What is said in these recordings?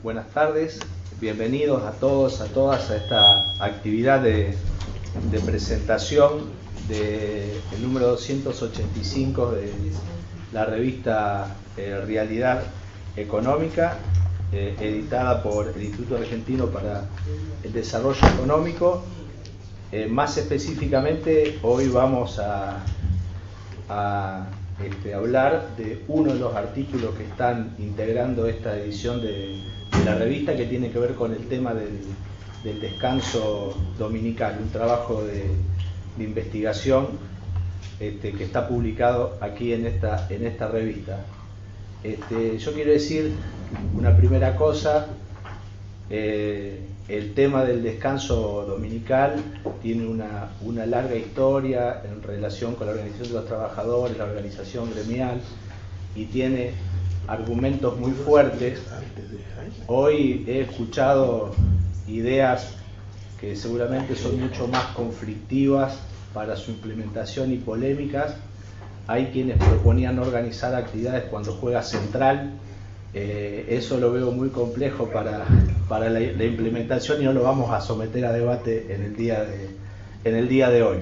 buenas tardes, bienvenidos a todos, a todas a esta actividad de presentación del número 285 de la revista Realidad Económica, editada por el Instituto Argentino para el Desarrollo Económico. Más específicamente, hoy vamos a hablar de uno de los artículos que están integrando esta edición de la revista, que tiene que ver con el tema del descanso dominical, un trabajo de investigación que está publicado aquí en esta revista. Yo quiero decir una primera cosa. El tema del descanso dominical tiene una larga historia en relación con la organización de los trabajadores, la organización gremial, y tiene argumentos muy fuertes. Hoy he escuchado ideas que seguramente son mucho más conflictivas para su implementación y polémicas. Hay quienes proponían organizar actividades cuando juega Central. Eso lo veo muy complejo para la implementación, y no lo vamos a someter a debate en el día de hoy.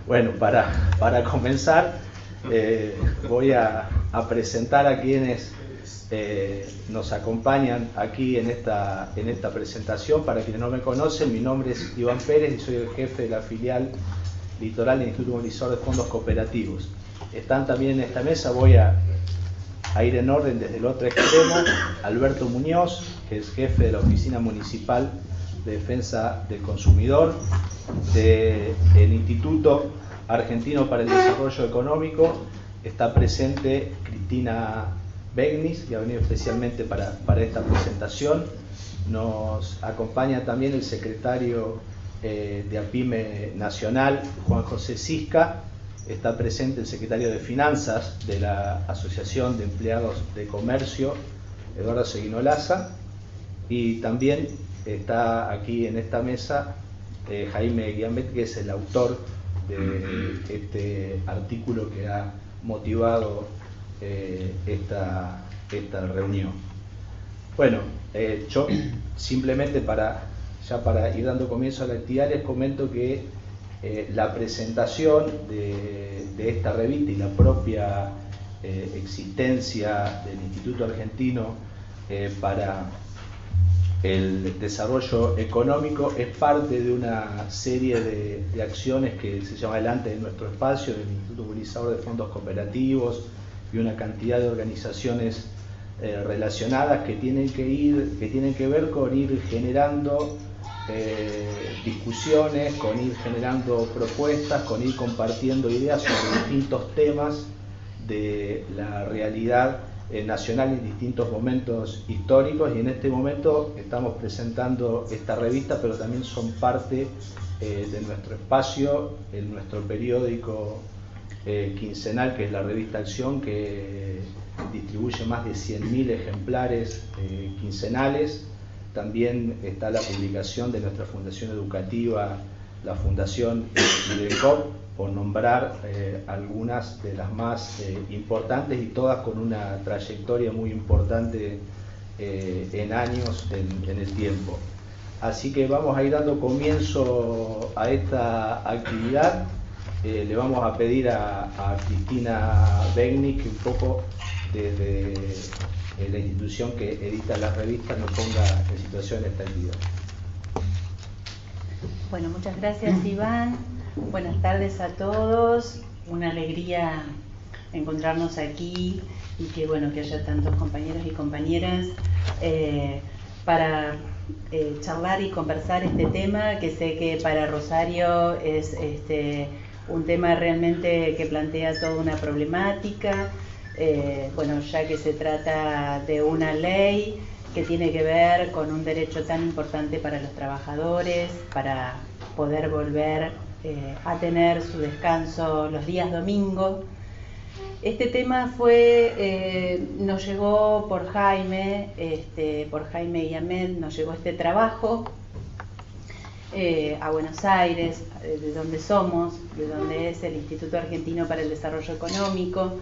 Bueno, para comenzar, voy a presentar a quienes nos acompañan aquí en esta presentación. Para quienes no me conocen, mi nombre es Iván Pérez y soy el jefe de la filial Litoral del Instituto Movilizador de Fondos Cooperativos. Están también en esta mesa, voy a ir en orden desde el otro extremo: Alberto Muñoz, que es jefe de la Oficina Municipal de Defensa del Consumidor del Instituto Argentino para el Desarrollo Económico. Está presente Cristina Begnis, que ha venido especialmente para esta presentación. Nos acompaña también el secretario de APIME Nacional, Juan José Cisca. Está presente el secretario de Finanzas de la Asociación de Empleados de Comercio, Eduardo Seguinolaza, y también está aquí en esta mesa Jaime Guiambet, que es el autor de este artículo que ha motivado esta reunión. Bueno, yo simplemente para ir dando comienzo a la actividad, les comento que la presentación de esta revista y la propia existencia del Instituto Argentino para el Desarrollo Económico es parte de una serie de acciones que se llevan adelante en nuestro espacio, del Instituto Movilizador de Fondos Cooperativos, y una cantidad de organizaciones relacionadas que tienen que ver con ir generando discusiones, con ir generando propuestas, con ir compartiendo ideas sobre distintos temas de la realidad nacional en distintos momentos históricos. Y en este momento estamos presentando esta revista, pero también son parte de nuestro espacio, en nuestro periódico quincenal, que es la revista Acción, que distribuye más de 100.000 ejemplares quincenales. También está la publicación de nuestra fundación educativa, la Fundación IDECOP, por nombrar algunas de las más importantes, y todas con una trayectoria muy importante en años en el tiempo. Así que vamos a ir dando comienzo a esta actividad. Le vamos a pedir a Cristina Begnis que un poco desde la institución que edita las revistas nos ponga en situación esta actividad. Bueno, muchas gracias, Iván. Buenas tardes a todos. Una alegría encontrarnos aquí y que haya tantos compañeros y compañeras para charlar y conversar este tema, que sé que para Rosario es un tema realmente que plantea toda una problemática. Ya que se trata de una ley que tiene que ver con un derecho tan importante para los trabajadores, para poder volver a tener su descanso los días domingo. Este tema nos llegó por Jaime Guiambet, nos llegó este trabajo a Buenos Aires, de donde somos, de donde es el Instituto Argentino para el Desarrollo Económico.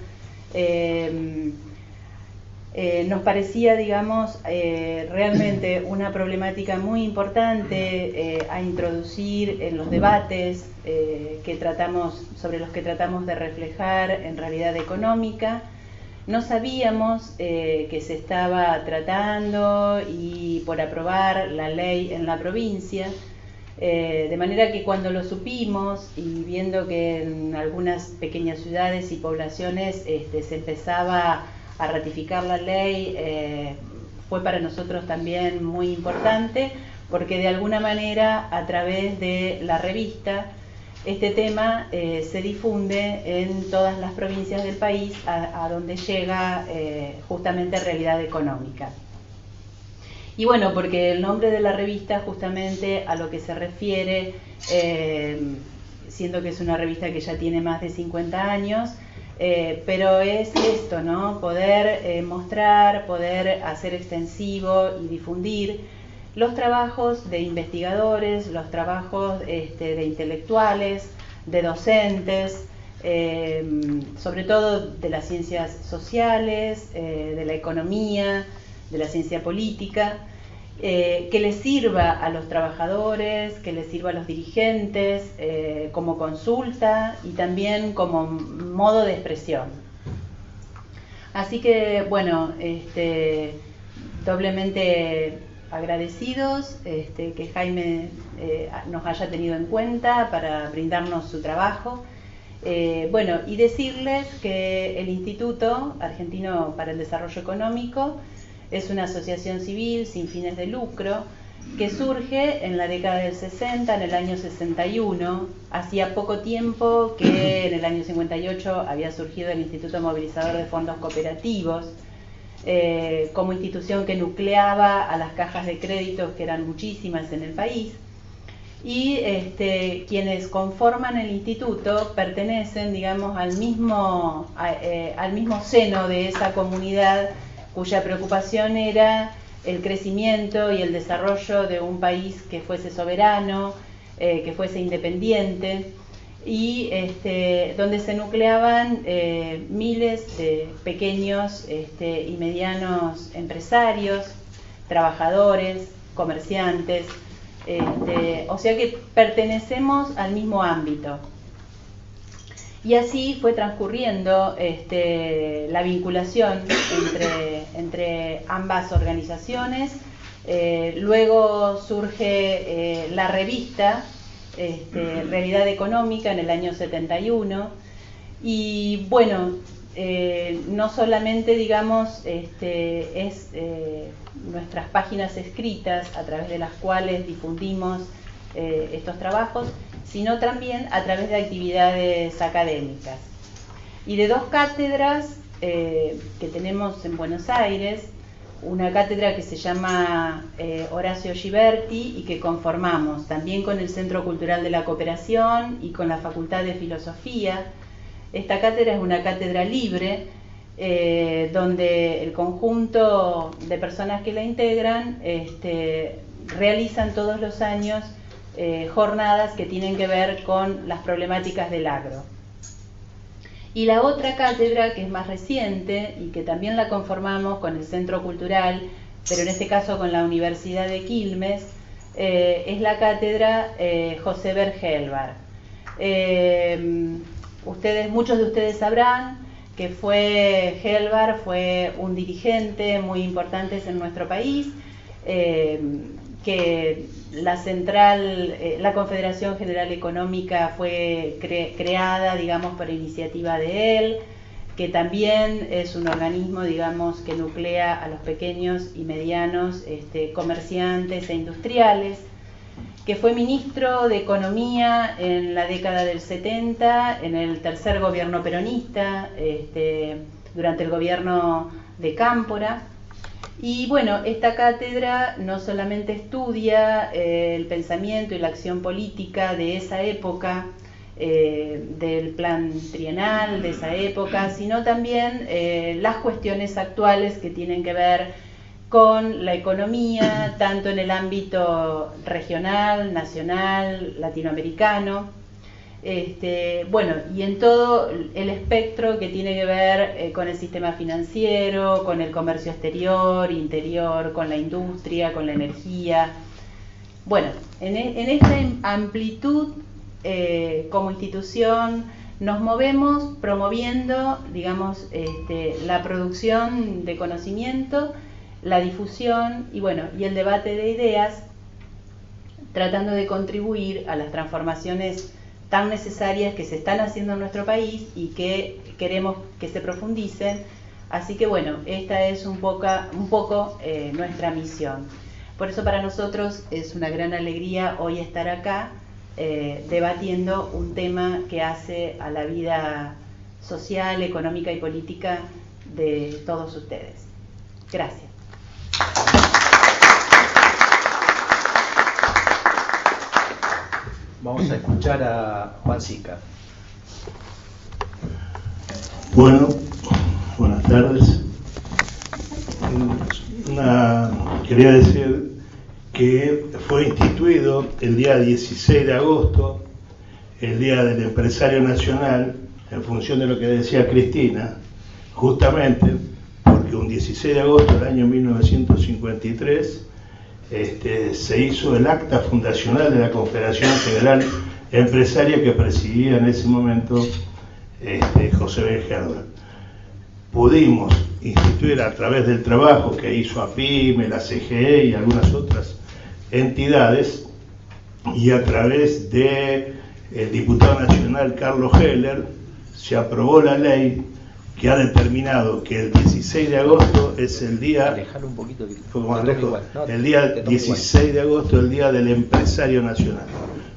nos parecía, digamos, realmente una problemática muy importante a introducir en los debates sobre los que tratamos de reflejar en realidad económica. No sabíamos que se estaba tratando y por aprobar la ley en la provincia, de manera que cuando lo supimos y viendo que en algunas pequeñas ciudades y poblaciones se empezaba a ratificar la ley, fue para nosotros también muy importante, porque de alguna manera a través de la revista este tema se difunde en todas las provincias del país a donde llega justamente Realidad Económica. Y bueno, porque el nombre de la revista justamente a lo que se refiere, siendo que es una revista que ya tiene más de 50 años, pero es esto, ¿no? Poder mostrar, poder hacer extensivo y difundir los trabajos de investigadores, los trabajos de intelectuales, de docentes, sobre todo de las ciencias sociales, de la economía, de la ciencia política, que les sirva a los trabajadores, que les sirva a los dirigentes como consulta y también como modo de expresión. Así que, bueno, doblemente agradecidos que Jaime nos haya tenido en cuenta para brindarnos su trabajo. Bueno, y decirles que el Instituto Argentino para el Desarrollo Económico es una asociación civil sin fines de lucro que surge en la década del 60, en el año 61. Hacía poco tiempo que en el año 58 había surgido el Instituto Movilizador de Fondos Cooperativos, como institución que nucleaba a las cajas de créditos, que eran muchísimas en el país, y quienes conforman el instituto pertenecen, digamos, al mismo seno de esa comunidad cuya preocupación era el crecimiento y el desarrollo de un país que fuese soberano, que fuese independiente, y donde se nucleaban miles de pequeños y medianos empresarios, trabajadores, comerciantes, o sea que pertenecemos al mismo ámbito. Y así fue transcurriendo la vinculación entre ambas organizaciones. Luego surge la revista Realidad Económica en el año 71. Y bueno, no solamente, digamos, es nuestras páginas escritas a través de las cuales difundimos estos trabajos, sino también a través de actividades académicas. Y de dos cátedras que tenemos en Buenos Aires, una cátedra que se llama Horacio Giberti y que conformamos también con el Centro Cultural de la Cooperación y con la Facultad de Filosofía. Esta cátedra es una cátedra libre, donde el conjunto de personas que la integran realizan todos los años jornadas que tienen que ver con las problemáticas del agro. Y la otra cátedra, que es más reciente y que también la conformamos con el Centro Cultural, pero en este caso con la Universidad de Quilmes, es la cátedra José Bergelbar. Muchos de ustedes sabrán que Gelbar fue un dirigente muy importante en nuestro país, que la Confederación General Económica fue creada, digamos, por iniciativa de él, que también es un organismo, digamos, que nuclea a los pequeños y medianos comerciantes e industriales, que fue ministro de Economía en la década del 70, en el tercer gobierno peronista, durante el gobierno de Cámpora. Y bueno, esta cátedra no solamente estudia el pensamiento y la acción política de esa época, del plan trienal de esa época, sino también las cuestiones actuales que tienen que ver con la economía, tanto en el ámbito regional, nacional, latinoamericano. Bueno, y en todo el espectro que tiene que ver con el sistema financiero, con el comercio exterior, interior, con la industria, con la energía. Bueno, en esta amplitud como institución nos movemos promoviendo, digamos, la producción de conocimiento, la difusión y bueno, y el debate de ideas, tratando de contribuir a las transformaciones tan necesarias que se están haciendo en nuestro país y que queremos que se profundicen. Así que bueno, esta es un poco nuestra misión. Por eso para nosotros es una gran alegría hoy estar acá debatiendo un tema que hace a la vida social, económica y política de todos ustedes. Gracias. Vamos a escuchar a Juan Sica. Bueno, buenas tardes. Quería decir que fue instituido el día 16 de agosto, el Día del Empresario Nacional, en función de lo que decía Cristina, justamente porque un 16 de agosto del año 1953 se hizo el acta fundacional de la Confederación Federal Empresaria que presidía en ese momento José B. Herder. Pudimos instituir a través del trabajo que hizo APIME, la CGE y algunas otras entidades, y a través del diputado nacional Carlos Heller, se aprobó la ley que ha determinado que el 16 de agosto es el día, el día 16 de agosto, el día del empresario nacional.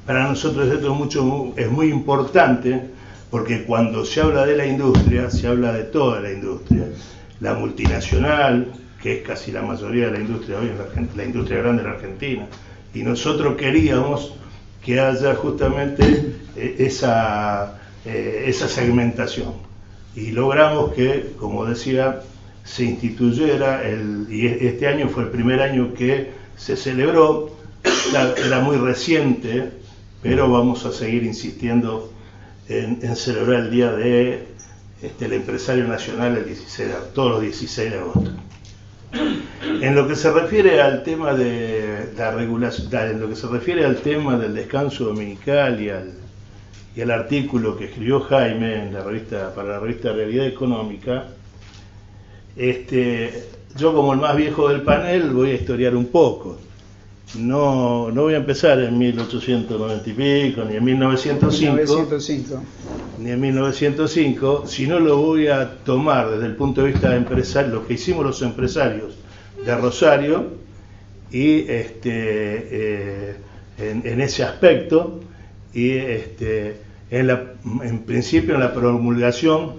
Para nosotros esto es muy importante, porque cuando se habla de la industria, se habla de toda la industria, la multinacional, que es casi la mayoría de la industria hoy, la industria grande en la Argentina, y nosotros queríamos que haya justamente esa segmentación. Y logramos que, como decía, se instituyera, y este año fue el primer año que se celebró, era muy reciente, pero vamos a seguir insistiendo en celebrar el día del empresario nacional todos los 16 de agosto. En lo que se refiere al tema de la regulación, en lo que se refiere al tema del descanso dominical y al artículo que escribió Jaime en para la revista Realidad Económica, yo como el más viejo del panel voy a historiar un poco. No voy a empezar en 1890 y pico, ni en 1905, ni en 1905, sino lo voy a tomar desde el punto de vista empresarial, lo que hicimos los empresarios de Rosario, y en ese aspecto, y en principio en la promulgación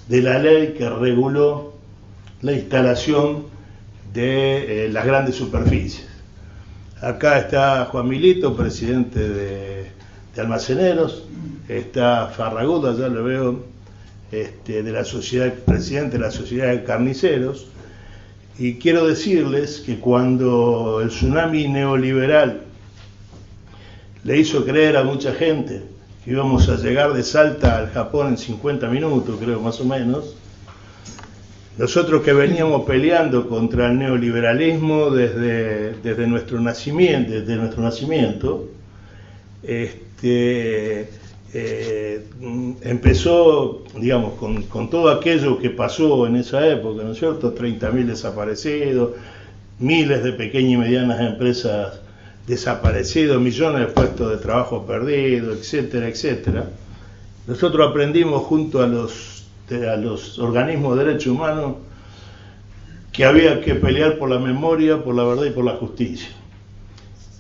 de la ley que reguló la instalación de las grandes superficies. Acá está Juan Milito, presidente de Almaceneros, está Farragut, allá lo veo, de la sociedad, presidente de la Sociedad de Carniceros, y quiero decirles que cuando el tsunami neoliberal le hizo creer a mucha gente que íbamos a llegar de Salta al Japón en 50 minutos, creo más o menos, nosotros que veníamos peleando contra el neoliberalismo desde nuestro nacimiento, empezó, digamos, con todo aquello que pasó en esa época, ¿no es cierto? 30.000 desaparecidos, miles de pequeñas y medianas empresas desaparecidas, millones de puestos de trabajo perdidos, etcétera, etcétera. Nosotros aprendimos junto a los organismos de derechos humanos que había que pelear por la memoria, por la verdad y por la justicia.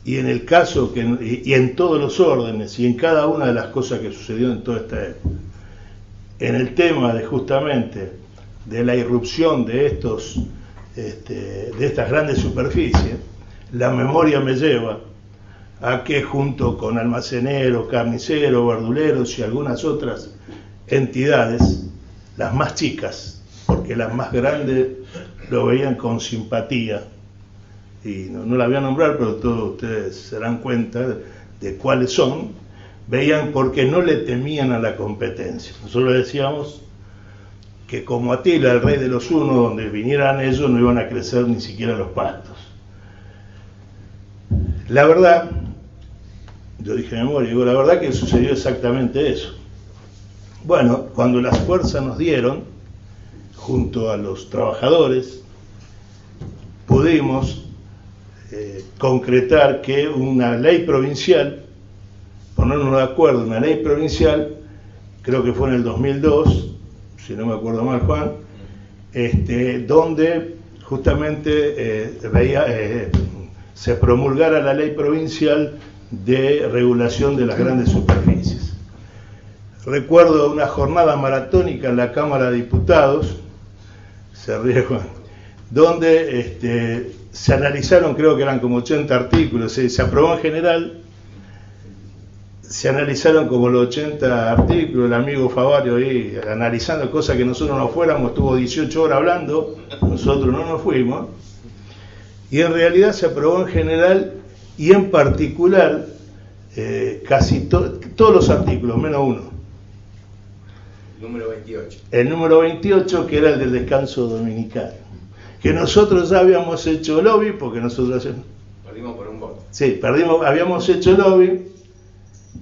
Y en el caso, y en todos los órdenes, y en cada una de las cosas que sucedió en toda esta época, en el tema justamente de la irrupción de estas grandes superficies, la memoria me lleva a que junto con almaceneros, carniceros, verduleros y algunas otras entidades, las más chicas, porque las más grandes lo veían con simpatía, y no la voy a nombrar, pero todos ustedes se darán cuenta de cuáles son, veían porque no le temían a la competencia. Nosotros decíamos que como Atila, el rey de los hunos, donde vinieran ellos no iban a crecer ni siquiera los pastos. La verdad, yo dije de memoria, digo, la verdad que sucedió exactamente eso. Bueno, cuando las fuerzas nos dieron, junto a los trabajadores, pudimos concretar que una ley provincial, ponernos de acuerdo, una ley provincial, creo que fue en el 2002, si no me acuerdo mal, Juan, donde justamente se promulgara la ley provincial de regulación de las grandes superficies. Recuerdo una jornada maratónica en la Cámara de Diputados, se ríe Juan, donde se analizaron, creo que eran como 80 artículos, se aprobó en general, se analizaron como los 80 artículos, el amigo Favario ahí analizando cosas que nosotros no fuéramos, estuvo 18 horas hablando, nosotros no nos fuimos, y en realidad se aprobó en general y en particular casi todos los artículos, menos uno. Número 28. El número 28, que era el del descanso dominical, que nosotros ya habíamos hecho lobby, porque nosotros perdimos por un voto. Sí, habíamos hecho lobby,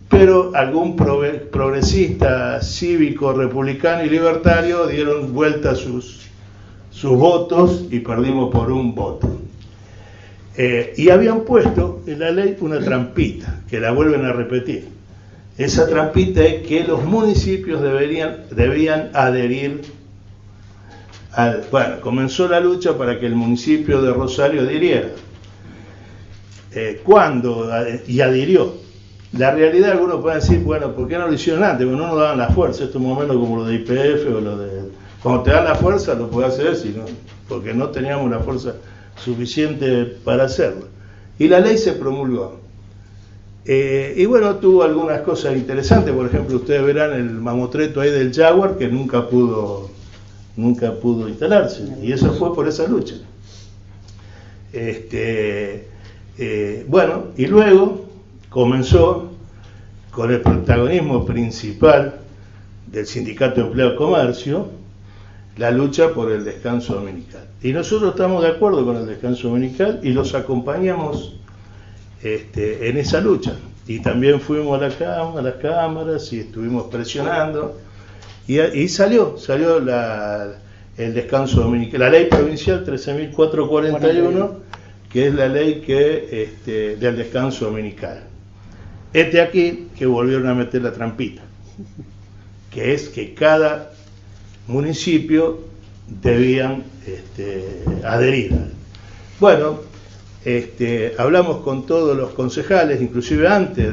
pero algún progresista, cívico, republicano y libertario dieron vuelta sus votos y perdimos por un voto. Y habían puesto en la ley una trampita, que la vuelven a repetir. Esa trampita es que los municipios debían adherir bueno, comenzó la lucha para que el municipio de Rosario adhiriera. Y adhirió. La realidad, algunos pueden decir, bueno, ¿por qué no lo hicieron antes? Bueno, no nos daban la fuerza, esto es más o menos como lo de YPF o lo de... Cuando te dan la fuerza lo puedes hacer, sino porque no teníamos la fuerza suficiente para hacerlo. Y la ley se promulgó. Y bueno, tuvo algunas cosas interesantes, por ejemplo, ustedes verán el mamotreto ahí del Jaguar, que nunca pudo instalarse, y eso fue por esa lucha. Bueno, y luego comenzó con el protagonismo principal del Sindicato de Empleo y Comercio, la lucha por el descanso dominical. Y nosotros estamos de acuerdo con el descanso dominical y los acompañamos en esa lucha. Y también fuimos a las cámaras y estuvimos presionando. Y salió el descanso dominical, la ley provincial 13.441, que es la ley del descanso dominical. Aquí que volvieron a meter la trampita, que es que cada municipio debían adherir. Bueno, hablamos con todos los concejales, inclusive antes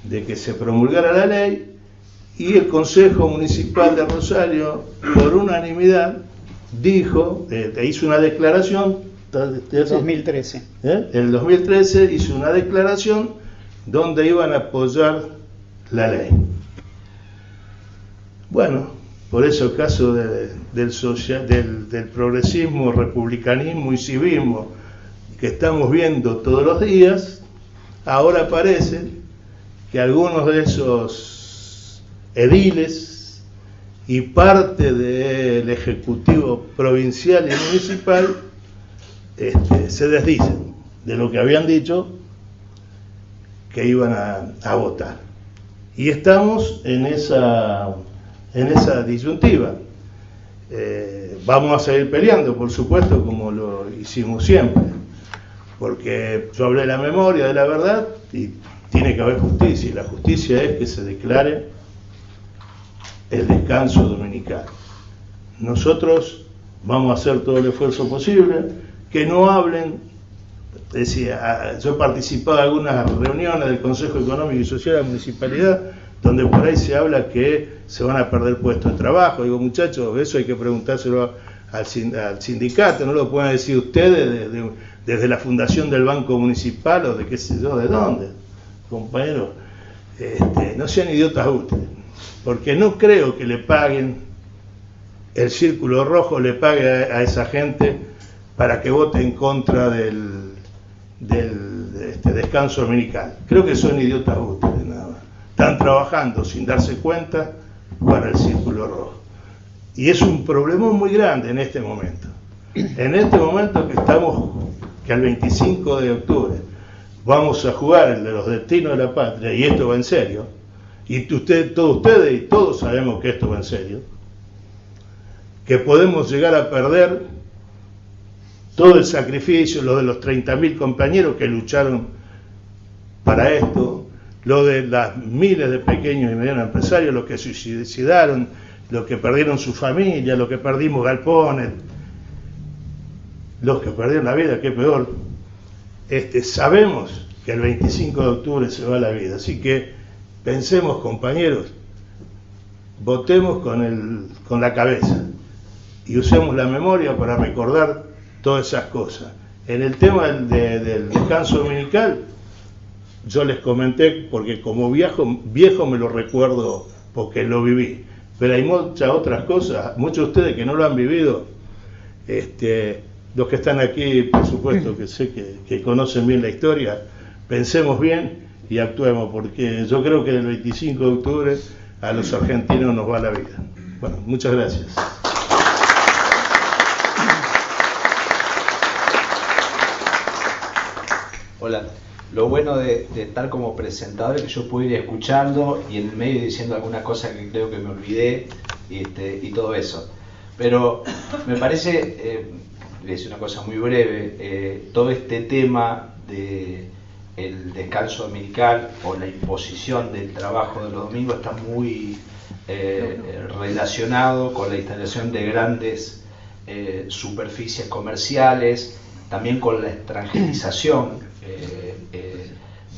de que se promulgara la ley, y el Consejo Municipal de Rosario, por unanimidad, dijo, hizo una declaración. 2013. En el 2013 hizo una declaración donde iban a apoyar la ley. Bueno, por eso el caso del progresismo, republicanismo y civismo que estamos viendo todos los días, ahora parece que algunos de esos ediles y parte del Ejecutivo provincial y municipal se desdicen de lo que habían dicho que iban a votar. Y estamos en esa disyuntiva. Vamos a seguir peleando, por supuesto, como lo hicimos siempre, porque yo hablé de la memoria, de la verdad, y tiene que haber justicia, y la justicia es que se declare el descanso dominical. Nosotros vamos a hacer todo el esfuerzo posible, que no hablen, decía, yo he participado en algunas reuniones del Consejo Económico y Social de la Municipalidad, donde por ahí se habla que se van a perder puestos de trabajo. Digo, muchachos, eso hay que preguntárselo al sindicato, no lo pueden decir ustedes desde la fundación del Banco Municipal o de qué sé yo, de dónde, compañeros. No sean idiotas útiles, porque no creo que le paguen, el Círculo Rojo le pague a esa gente para que vote en contra del descanso dominical. Creo que son idiotas útiles nada más. Están trabajando sin darse cuenta para el círculo rojo. Y es un problema muy grande en este momento. En este momento que al 25 de octubre vamos a jugar el de los destinos de la patria, y esto va en serio, y todos ustedes y todos sabemos que esto va en serio, que podemos llegar a perder todo el sacrificio, lo de los 30.000 compañeros que lucharon para esto, lo de las miles de pequeños y medianos empresarios, los que se suicidaron, los que perdieron su familia, los que perdimos galpones, los que perdieron la vida, que peor. Sabemos que el 25 de octubre se va la vida, así que pensemos, compañeros, votemos con la cabeza y usemos la memoria para recordar todas esas cosas. En el tema del descanso dominical, yo les comenté, porque como viejo me lo recuerdo porque lo viví, pero hay muchas otras cosas, muchos de ustedes que no lo han vivido, los que están aquí, por supuesto, que sé que conocen bien la historia, pensemos bien y actuemos, porque yo creo que el 25 de octubre a los argentinos nos va la vida. Bueno, muchas gracias. Hola. Lo bueno de estar como presentador es que yo puedo ir escuchando y en el medio diciendo alguna cosa que creo que me olvidé y todo eso. Pero me parece, es una cosa muy breve, todo este tema del descanso dominical o la imposición del trabajo de los domingos está muy relacionado con la instalación de grandes superficies comerciales, también con la extranjerización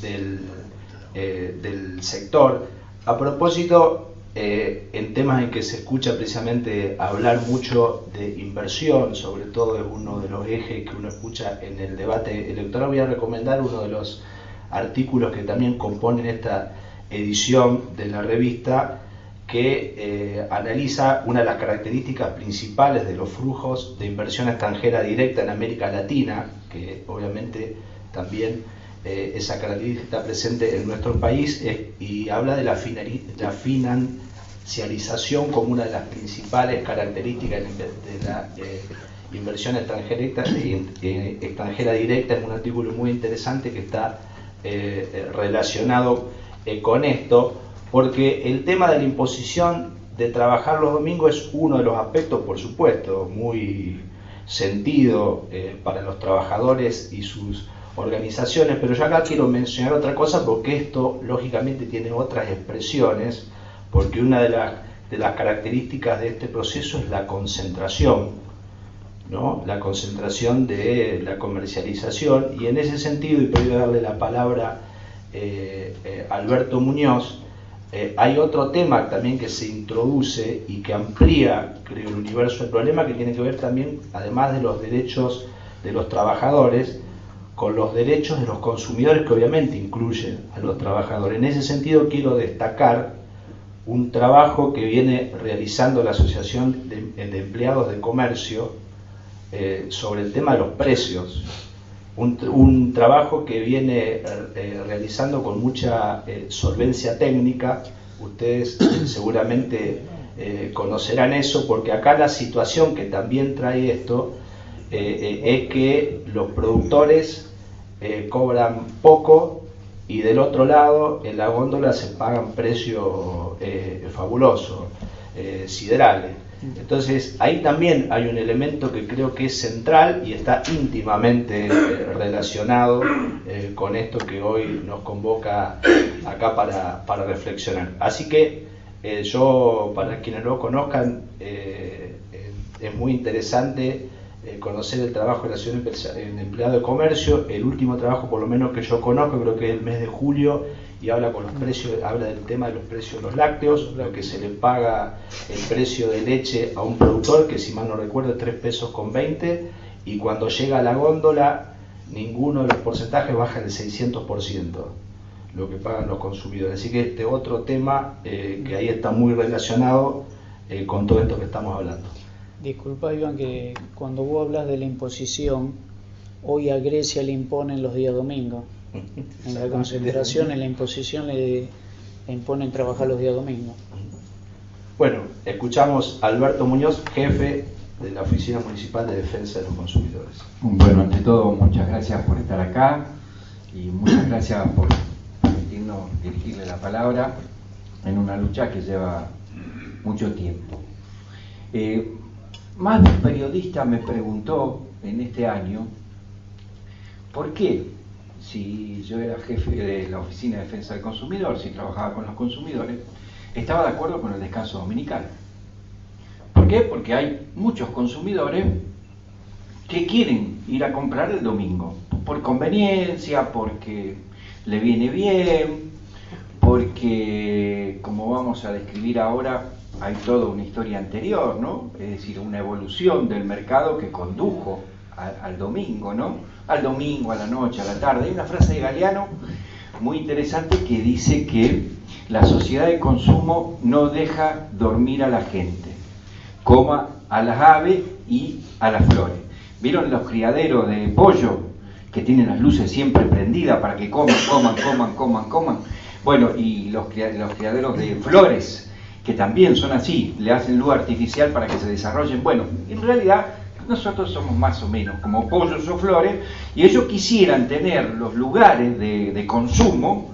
del sector. A propósito, en temas en que se escucha precisamente hablar mucho de inversión, sobre todo es uno de los ejes que uno escucha en el debate electoral, voy a recomendar uno de los artículos que también componen esta edición de la revista, que analiza una de las características principales de los flujos de inversión extranjera directa en América Latina, que obviamente también esa característica está presente en nuestro país, y habla de la financiarización como una de las principales características de la inversión extranjera directa. Es un artículo muy interesante que está relacionado con esto, porque el tema de la imposición de trabajar los domingos es uno de los aspectos, por supuesto, muy sentido para los trabajadores y sus organizaciones, pero yo acá quiero mencionar otra cosa, porque esto lógicamente tiene otras expresiones, porque una de las características de este proceso es la concentración, ¿no? La concentración de la comercialización, y en ese sentido, y voy a darle la palabra a Alberto Muñoz, hay otro tema también que se introduce y que amplía, creo, el universo del problema, que tiene que ver también, además de los derechos de los trabajadores, con los derechos de los consumidores, que obviamente incluyen a los trabajadores. En ese sentido quiero destacar un trabajo que viene realizando la Asociación de Empleados de Comercio sobre el tema de los precios. Un trabajo que viene realizando con mucha solvencia técnica. Ustedes seguramente conocerán eso, porque acá la situación que también trae esto es que los productores cobran poco, y del otro lado en la góndola se pagan precios fabulosos, siderales. Entonces ahí también hay un elemento que creo que es central y está íntimamente relacionado con esto que hoy nos convoca acá para reflexionar. Así que yo, para quienes no lo conozcan, es muy interesante conocer el trabajo de la Asociación de Empleados de Comercio. El último trabajo, por lo menos que yo conozco, creo que es el mes de julio, y habla con los precios, habla del tema de los precios de los lácteos, lo que se le paga el precio de leche a un productor, que si mal no recuerdo es 3,20 pesos, y cuando llega a la góndola ninguno de los porcentajes baja del 600% lo que pagan los consumidores. Así que este otro tema que ahí está muy relacionado con todo esto que estamos hablando. Disculpa, Iván, que cuando vos hablas de la imposición, hoy a Grecia le imponen los días domingos. En la concentración, en la imposición, le imponen trabajar los días domingos. Bueno, escuchamos a Alberto Muñoz, jefe de la Oficina Municipal de Defensa de los Consumidores. Bueno, ante todo, muchas gracias por estar acá y muchas gracias por permitirnos dirigirle la palabra en una lucha que lleva mucho tiempo. Más de un periodista me preguntó en este año por qué, si yo era jefe de la Oficina de Defensa del Consumidor, si trabajaba con los consumidores, estaba de acuerdo con el descanso dominical. ¿Por qué? Porque hay muchos consumidores que quieren ir a comprar el domingo, por conveniencia, porque le viene bien, porque, como vamos a describir ahora, hay toda una historia anterior, ¿no? Es decir, una evolución del mercado que condujo al domingo, ¿no? Al domingo, a la noche, a la tarde. Hay una frase de Galeano muy interesante que dice que la sociedad de consumo no deja dormir a la gente, coma a las aves y a las flores. ¿Vieron los criaderos de pollo que tienen las luces siempre prendidas para que coman? Bueno, y los criaderos de flores, que también son así, le hacen luz artificial para que se desarrollen. Bueno, en realidad nosotros somos más o menos como pollos o flores, y ellos quisieran tener los lugares de consumo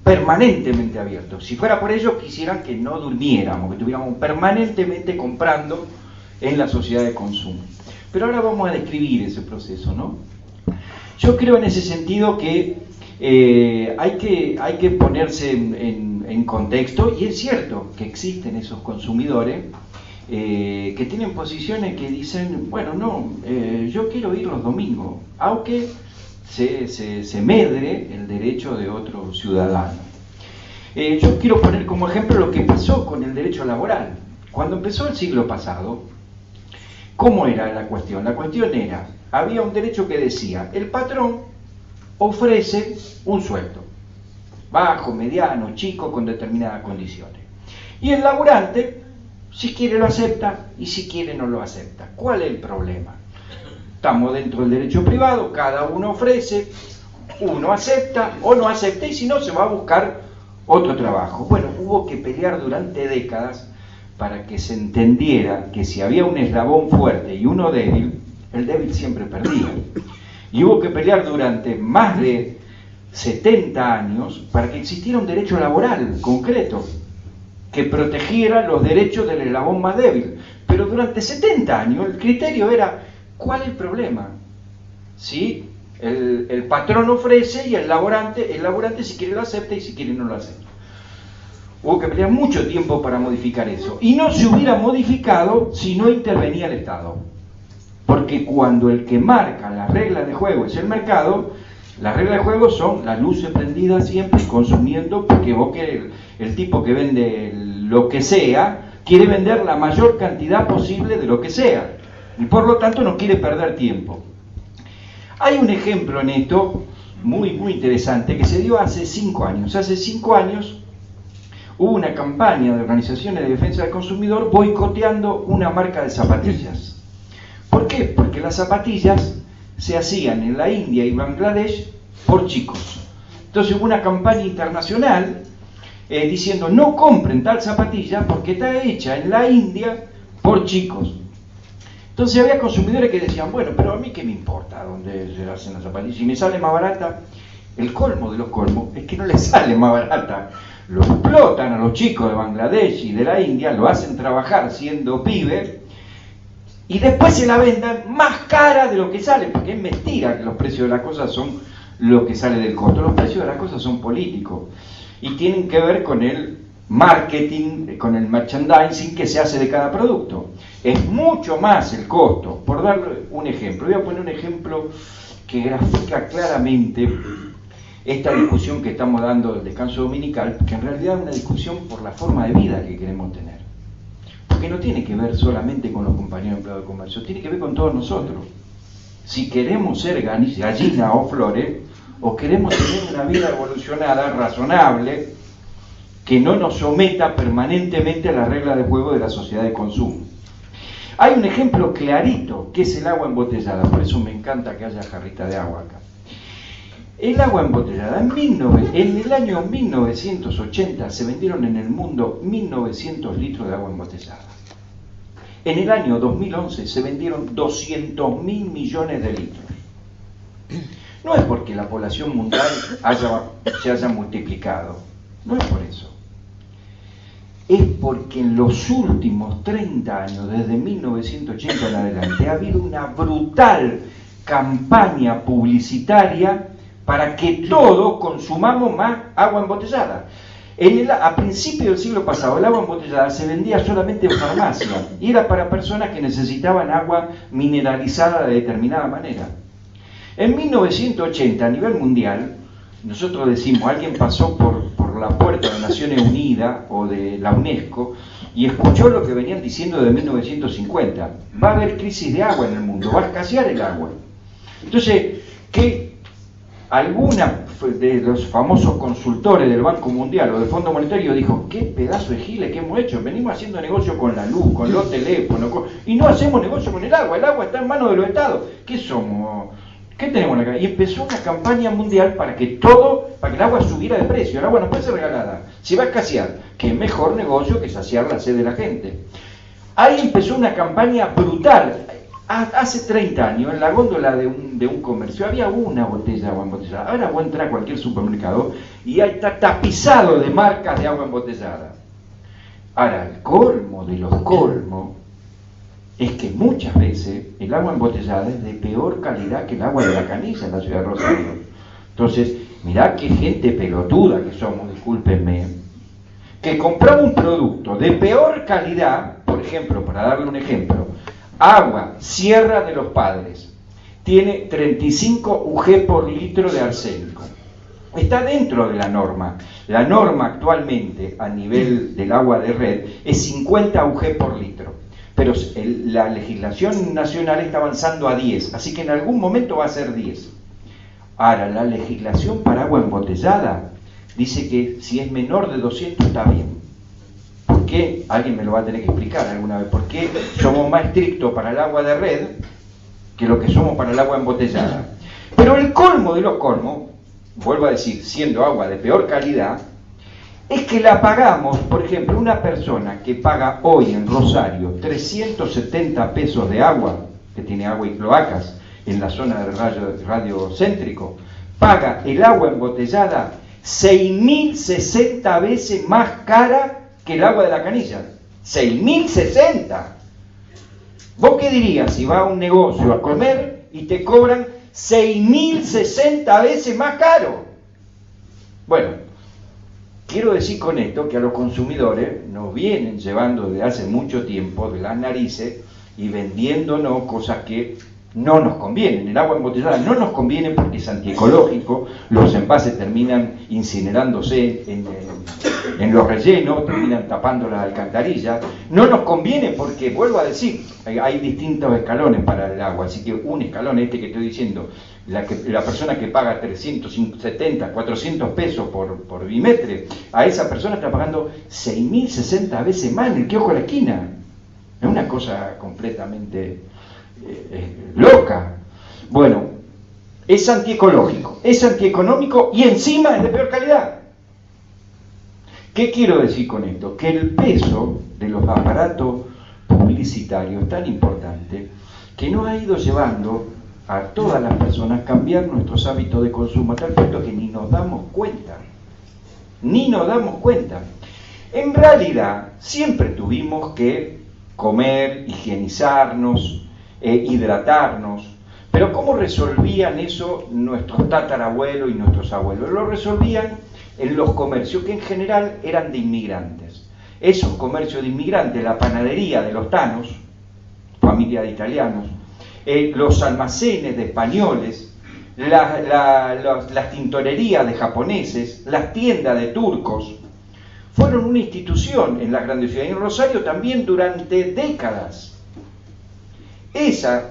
permanentemente abiertos. Si fuera por ello, quisieran que no durmiéramos, que estuviéramos permanentemente comprando en la sociedad de consumo. Pero ahora vamos a describir ese proceso, ¿no? Yo creo en ese sentido que hay que ponerse en contexto, y es cierto que existen esos consumidores que tienen posiciones que dicen, bueno, no, yo quiero ir los domingos, aunque se medre el derecho de otro ciudadano. Yo quiero poner como ejemplo lo que pasó con el derecho laboral. Cuando empezó el siglo pasado, ¿cómo era la cuestión? La cuestión era, había un derecho que decía, el patrón ofrece un sueldo, bajo, mediano, chico, con determinadas condiciones. Y el laburante, si quiere lo acepta y si quiere no lo acepta. ¿Cuál es el problema? Estamos dentro del derecho privado, cada uno ofrece, uno acepta o no acepta, y si no se va a buscar otro trabajo. Bueno, hubo que pelear durante décadas para que se entendiera que si había un eslabón fuerte y uno débil, el débil siempre perdía. Y hubo que pelear durante más de 70 años para que existiera un derecho laboral concreto que protegiera los derechos del eslabón más débil. Pero durante 70 años el criterio era, ¿cuál es el problema? ¿Sí? El patrón ofrece y el laborante si quiere lo acepta y si quiere no lo acepta. Hubo que pelear mucho tiempo para modificar eso. Y no se hubiera modificado si no intervenía el Estado. Porque cuando el que marca las reglas de juego es el mercado, las reglas de juego son las luces prendidas siempre, consumiendo, porque vos querés, el tipo que vende lo que sea, quiere vender la mayor cantidad posible de lo que sea. Y por lo tanto no quiere perder tiempo. Hay un ejemplo en esto muy interesante que se dio hace 5 años. Hace 5 años hubo una campaña de organizaciones de defensa del consumidor boicoteando una marca de zapatillas. ¿Por qué? Porque las zapatillas se hacían en la India y Bangladesh por chicos. Entonces hubo una campaña internacional diciendo no compren tal zapatilla porque está hecha en la India por chicos. Entonces había consumidores que decían, bueno, pero a mí qué me importa dónde se hacen las zapatillas, si me sale más barata. El colmo de los colmos es que no les sale más barata. Lo explotan a los chicos de Bangladesh y de la India, lo hacen trabajar siendo pibes, y después se la vendan más cara de lo que sale, porque es mentira que los precios de las cosas son lo que sale del costo. Los precios de las cosas son políticos y tienen que ver con el marketing, con el merchandising que se hace de cada producto. Es mucho más el costo. Por darle un ejemplo, voy a poner un ejemplo que grafica claramente esta discusión que estamos dando del descanso dominical, que en realidad es una discusión por la forma de vida que queremos tener. Porque no tiene que ver solamente con los compañeros empleados de comercio, tiene que ver con todos nosotros. Si queremos ser gallina o flores, o queremos tener una vida evolucionada, razonable, que no nos someta permanentemente a las reglas de juego de la sociedad de consumo. Hay un ejemplo clarito, que es el agua embotellada, por eso me encanta que haya jarrita de agua acá. El agua embotellada, en el año 1980 se vendieron en el mundo 1.900 litros de agua embotellada. En el año 2011 se vendieron 200.000 millones de litros. No es porque la población mundial se haya multiplicado, no es por eso. Es porque en los últimos 30 años, desde 1980 en adelante, ha habido una brutal campaña publicitaria para que todos consumamos más agua embotellada. A principios del siglo pasado, el agua embotellada se vendía solamente en farmacia y era para personas que necesitaban agua mineralizada de determinada manera. En 1980, a nivel mundial, nosotros decimos, alguien pasó por la puerta de Naciones Unidas o de la UNESCO y escuchó lo que venían diciendo de 1950. Va a haber crisis de agua en el mundo, va a escasear el agua. Entonces, que alguna de los famosos consultores del Banco Mundial o del Fondo Monetario dijo, qué pedazo de giles que hemos hecho, venimos haciendo negocio con la luz, con los teléfonos, y no hacemos negocio con el agua está en manos de los estados. ¿Qué somos? ¿Qué tenemos acá? Y empezó una campaña mundial para que el agua subiera de precio. El agua no puede ser regalada, se va a escasear. Qué mejor negocio que saciar la sed de la gente. Ahí empezó una campaña brutal. Hace 30 años, en la góndola de un comercio, había una botella de agua embotellada. Ahora vos entrar a cualquier supermercado y ahí está tapizado de marcas de agua embotellada. Ahora, el colmo de los colmos es que muchas veces el agua embotellada es de peor calidad que el agua de la canilla en la ciudad de Rosario. Entonces, mirá qué gente pelotuda que somos, discúlpenme, que compramos un producto de peor calidad, por ejemplo, para darle un ejemplo, agua Sierra de los Padres, tiene 35 UG por litro de arsénico. Está dentro de la norma. La norma actualmente a nivel del agua de red es 50 UG por litro. Pero la legislación nacional está avanzando a 10, así que en algún momento va a ser 10. Ahora, la legislación para agua embotellada dice que si es menor de 200 está bien. ¿Por qué? Alguien me lo va a tener que explicar alguna vez. ¿Por qué somos más estrictos para el agua de red que lo que somos para el agua embotellada? Pero el colmo de los colmos, vuelvo a decir, siendo agua de peor calidad, es que la pagamos, por ejemplo, una persona que paga hoy en Rosario 370 pesos de agua, que tiene agua y cloacas en la zona del radio céntrico, paga el agua embotellada 6.060 veces más cara que el agua de la canilla. 6.060. ¿Vos qué dirías si vas a un negocio a comer y te cobran 6.060 veces más caro? Bueno, quiero decir con esto que a los consumidores nos vienen llevando desde hace mucho tiempo de las narices y vendiéndonos cosas que no nos convienen. El agua embotellada no nos conviene porque es antiecológico, los envases terminan incinerándose en los rellenos, terminan tapando las alcantarillas. No nos conviene porque, vuelvo a decir, hay distintos escalones para el agua, así que un escalón que estoy diciendo, la persona que paga 370, 400 pesos por bimetre, a esa persona está pagando 6.060 veces más en el kiosco de la esquina. Es una cosa completamente loca. Bueno, es antiecológico, es antieconómico y encima es de peor calidad. ¿Qué quiero decir con esto? Que el peso de los aparatos publicitarios es tan importante que nos ha ido llevando a todas las personas a cambiar nuestros hábitos de consumo a tal punto que ni nos damos cuenta. En realidad, siempre tuvimos que comer, higienizarnos, hidratarnos, pero ¿cómo resolvían eso nuestros tatarabuelos y nuestros abuelos? Lo resolvían en los comercios que en general eran de inmigrantes. Esos comercios de inmigrantes, la panadería de los tanos, familia de italianos, los almacenes de españoles, las tintorerías de japoneses, las tiendas de turcos, fueron una institución en las grandes ciudades. En Rosario también durante décadas.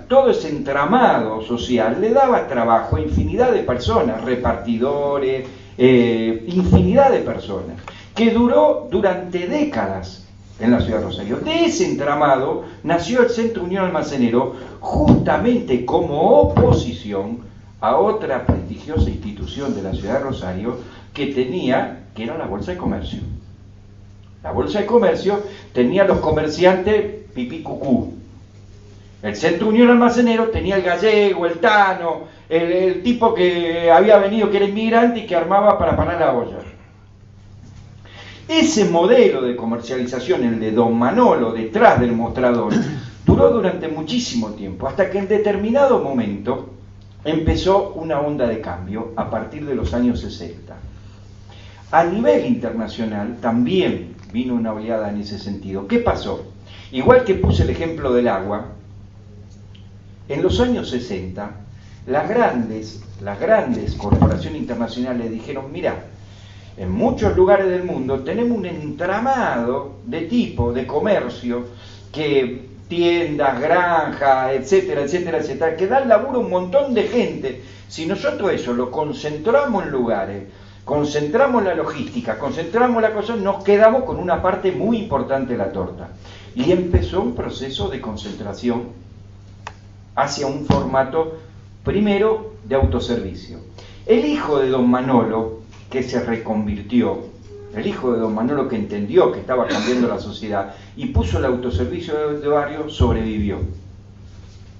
Todo ese entramado social le daba trabajo a infinidad de personas, repartidores, infinidad de personas, que duró durante décadas en la ciudad de Rosario. De ese entramado nació el Centro Unión Almacenero justamente como oposición a otra prestigiosa institución de la ciudad de Rosario que era la Bolsa de Comercio. La Bolsa de Comercio tenía los comerciantes pipí cucú. El Centro Unión Almacenero tenía el gallego, el tano, el tipo que había venido, que era inmigrante y que armaba para parar la olla. Ese modelo de comercialización, el de Don Manolo, detrás del mostrador, duró durante muchísimo tiempo, hasta que en determinado momento empezó una onda de cambio a partir de los años 60. A nivel internacional también vino una oleada en ese sentido. ¿Qué pasó? Igual que puse el ejemplo del agua, en los años 60 las grandes corporaciones internacionales dijeron, mira, en muchos lugares del mundo tenemos un entramado de tipo de comercio, que tiendas, granjas, etcétera, etcétera, etcétera, que dan laburo a un montón de gente. Si nosotros eso lo concentramos en lugares, concentramos la logística, concentramos la cosa, nos quedamos con una parte muy importante de la torta. Y empezó un proceso de concentración hacia un formato, primero, de autoservicio. El hijo de Don Manolo, que se reconvirtió, el hijo de Don Manolo que entendió que estaba cambiando la sociedad y puso el autoservicio de barrio, sobrevivió.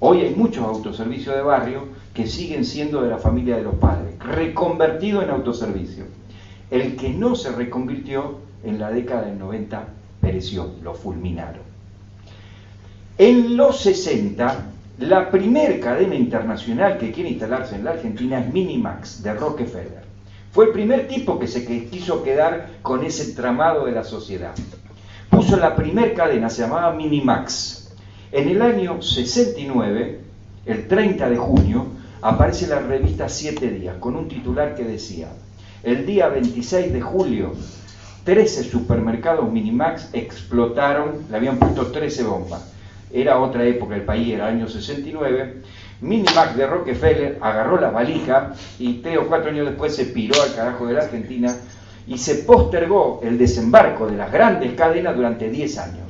Hoy hay muchos autoservicios de barrio que siguen siendo de la familia de los padres, reconvertido en autoservicio. El que no se reconvirtió, en la década del 90 pereció, lo fulminaron. En los 60, la primer cadena internacional que quiere instalarse en la Argentina es Minimax, de Rockefeller. Fue el primer tipo que se quiso quedar con ese entramado de la sociedad. Puso la primer cadena, se llamaba Minimax. En el año 69, el 30 de junio, aparece la revista 7 Días, con un titular que decía: el día 26 de julio, 13 supermercados Minimax explotaron, le habían puesto 13 bombas. Era otra época, el país era el año 69, Minimax de Rockefeller agarró la valija y 3 o 4 años después se piró al carajo de la Argentina y se postergó el desembarco de las grandes cadenas durante 10 años.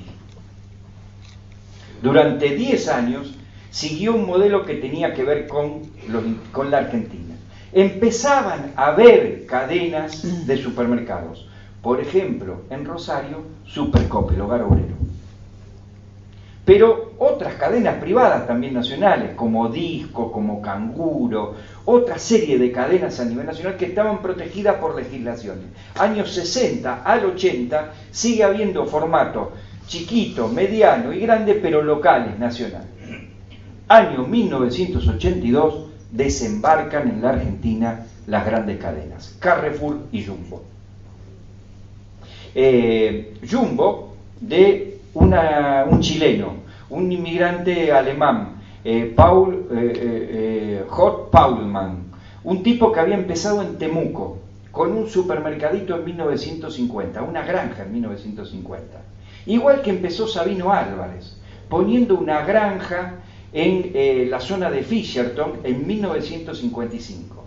Durante 10 años siguió un modelo que tenía que ver con la Argentina. Empezaban a haber cadenas de supermercados. Por ejemplo, en Rosario, Supercop, el Hogar Obrero. Pero otras cadenas privadas también nacionales, como Disco, como Canguro, otra serie de cadenas a nivel nacional que estaban protegidas por legislaciones. Años 60 al 80 sigue habiendo formato chiquito, mediano y grande, pero locales, nacionales. Año 1982 desembarcan en la Argentina las grandes cadenas, Carrefour y Jumbo. Jumbo de un chileno, un inmigrante alemán, Hot Paulmann, un tipo que había empezado en Temuco con un supermercadito en 1950, una granja en 1950, igual que empezó Sabino Álvarez, poniendo una granja en la zona de Fisherton en 1955,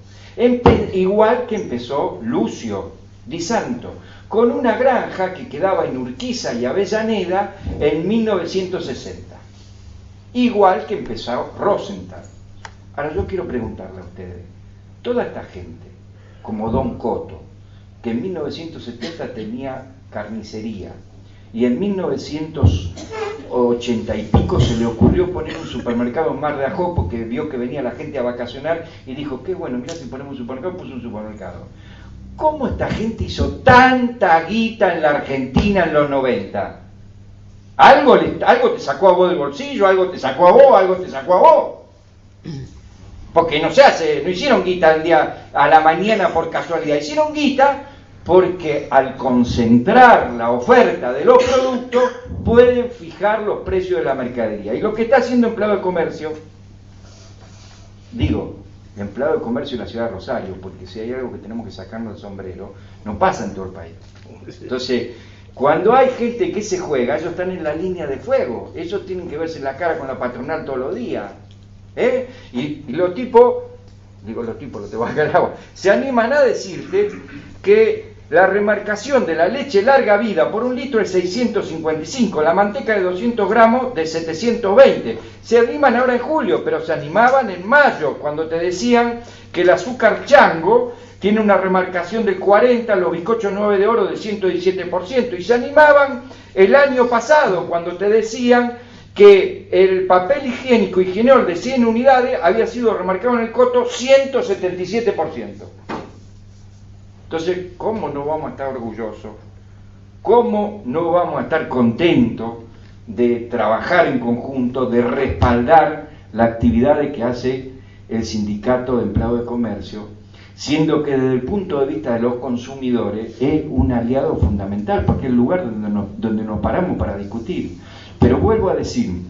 igual que empezó Lucio Di Santo, con una granja que quedaba en Urquiza y Avellaneda en 1960. Igual que empezó Rosenthal. Ahora yo quiero preguntarle a ustedes, toda esta gente, como Don Coto, que en 1970 tenía carnicería, y en 1980 y pico se le ocurrió poner un supermercado en Mar de Ajó porque vio que venía la gente a vacacionar y dijo, qué bueno, mira si ponemos un supermercado, puso un supermercado. ¿Cómo esta gente hizo tanta guita en la Argentina en los 90? Algo te sacó a vos del bolsillo, algo te sacó a vos, algo te sacó a vos. Porque no hicieron guita al día, a la mañana por casualidad, hicieron guita porque al concentrar la oferta de los productos pueden fijar los precios de la mercadería. Y lo que está haciendo Empleado de Comercio, Empleado de Comercio de la ciudad de Rosario, porque si hay algo que tenemos que sacarnos del sombrero, no pasa en todo el país. Entonces, cuando hay gente que se juega, ellos están en la línea de fuego, ellos tienen que verse la cara con la patronal todos los días. Y los tipos, no te voy a caer agua, se animan a decirte que la remarcación de la leche larga vida por un litro es 655, la manteca de 200 gramos de 720. Se animan ahora en julio, pero se animaban en mayo, cuando te decían que el azúcar chango tiene una remarcación del 40, los bizcochos 9 de oro del 117%, y se animaban el año pasado, cuando te decían que el papel higiénico Higienol de 100 unidades había sido remarcado en el coto 177%. Entonces, ¿cómo no vamos a estar orgullosos? ¿Cómo no vamos a estar contentos de trabajar en conjunto, de respaldar la actividad que hace el Sindicato de Empleados de Comercio, siendo que desde el punto de vista de los consumidores es un aliado fundamental, porque es el lugar donde nos paramos para discutir? Pero vuelvo a decir,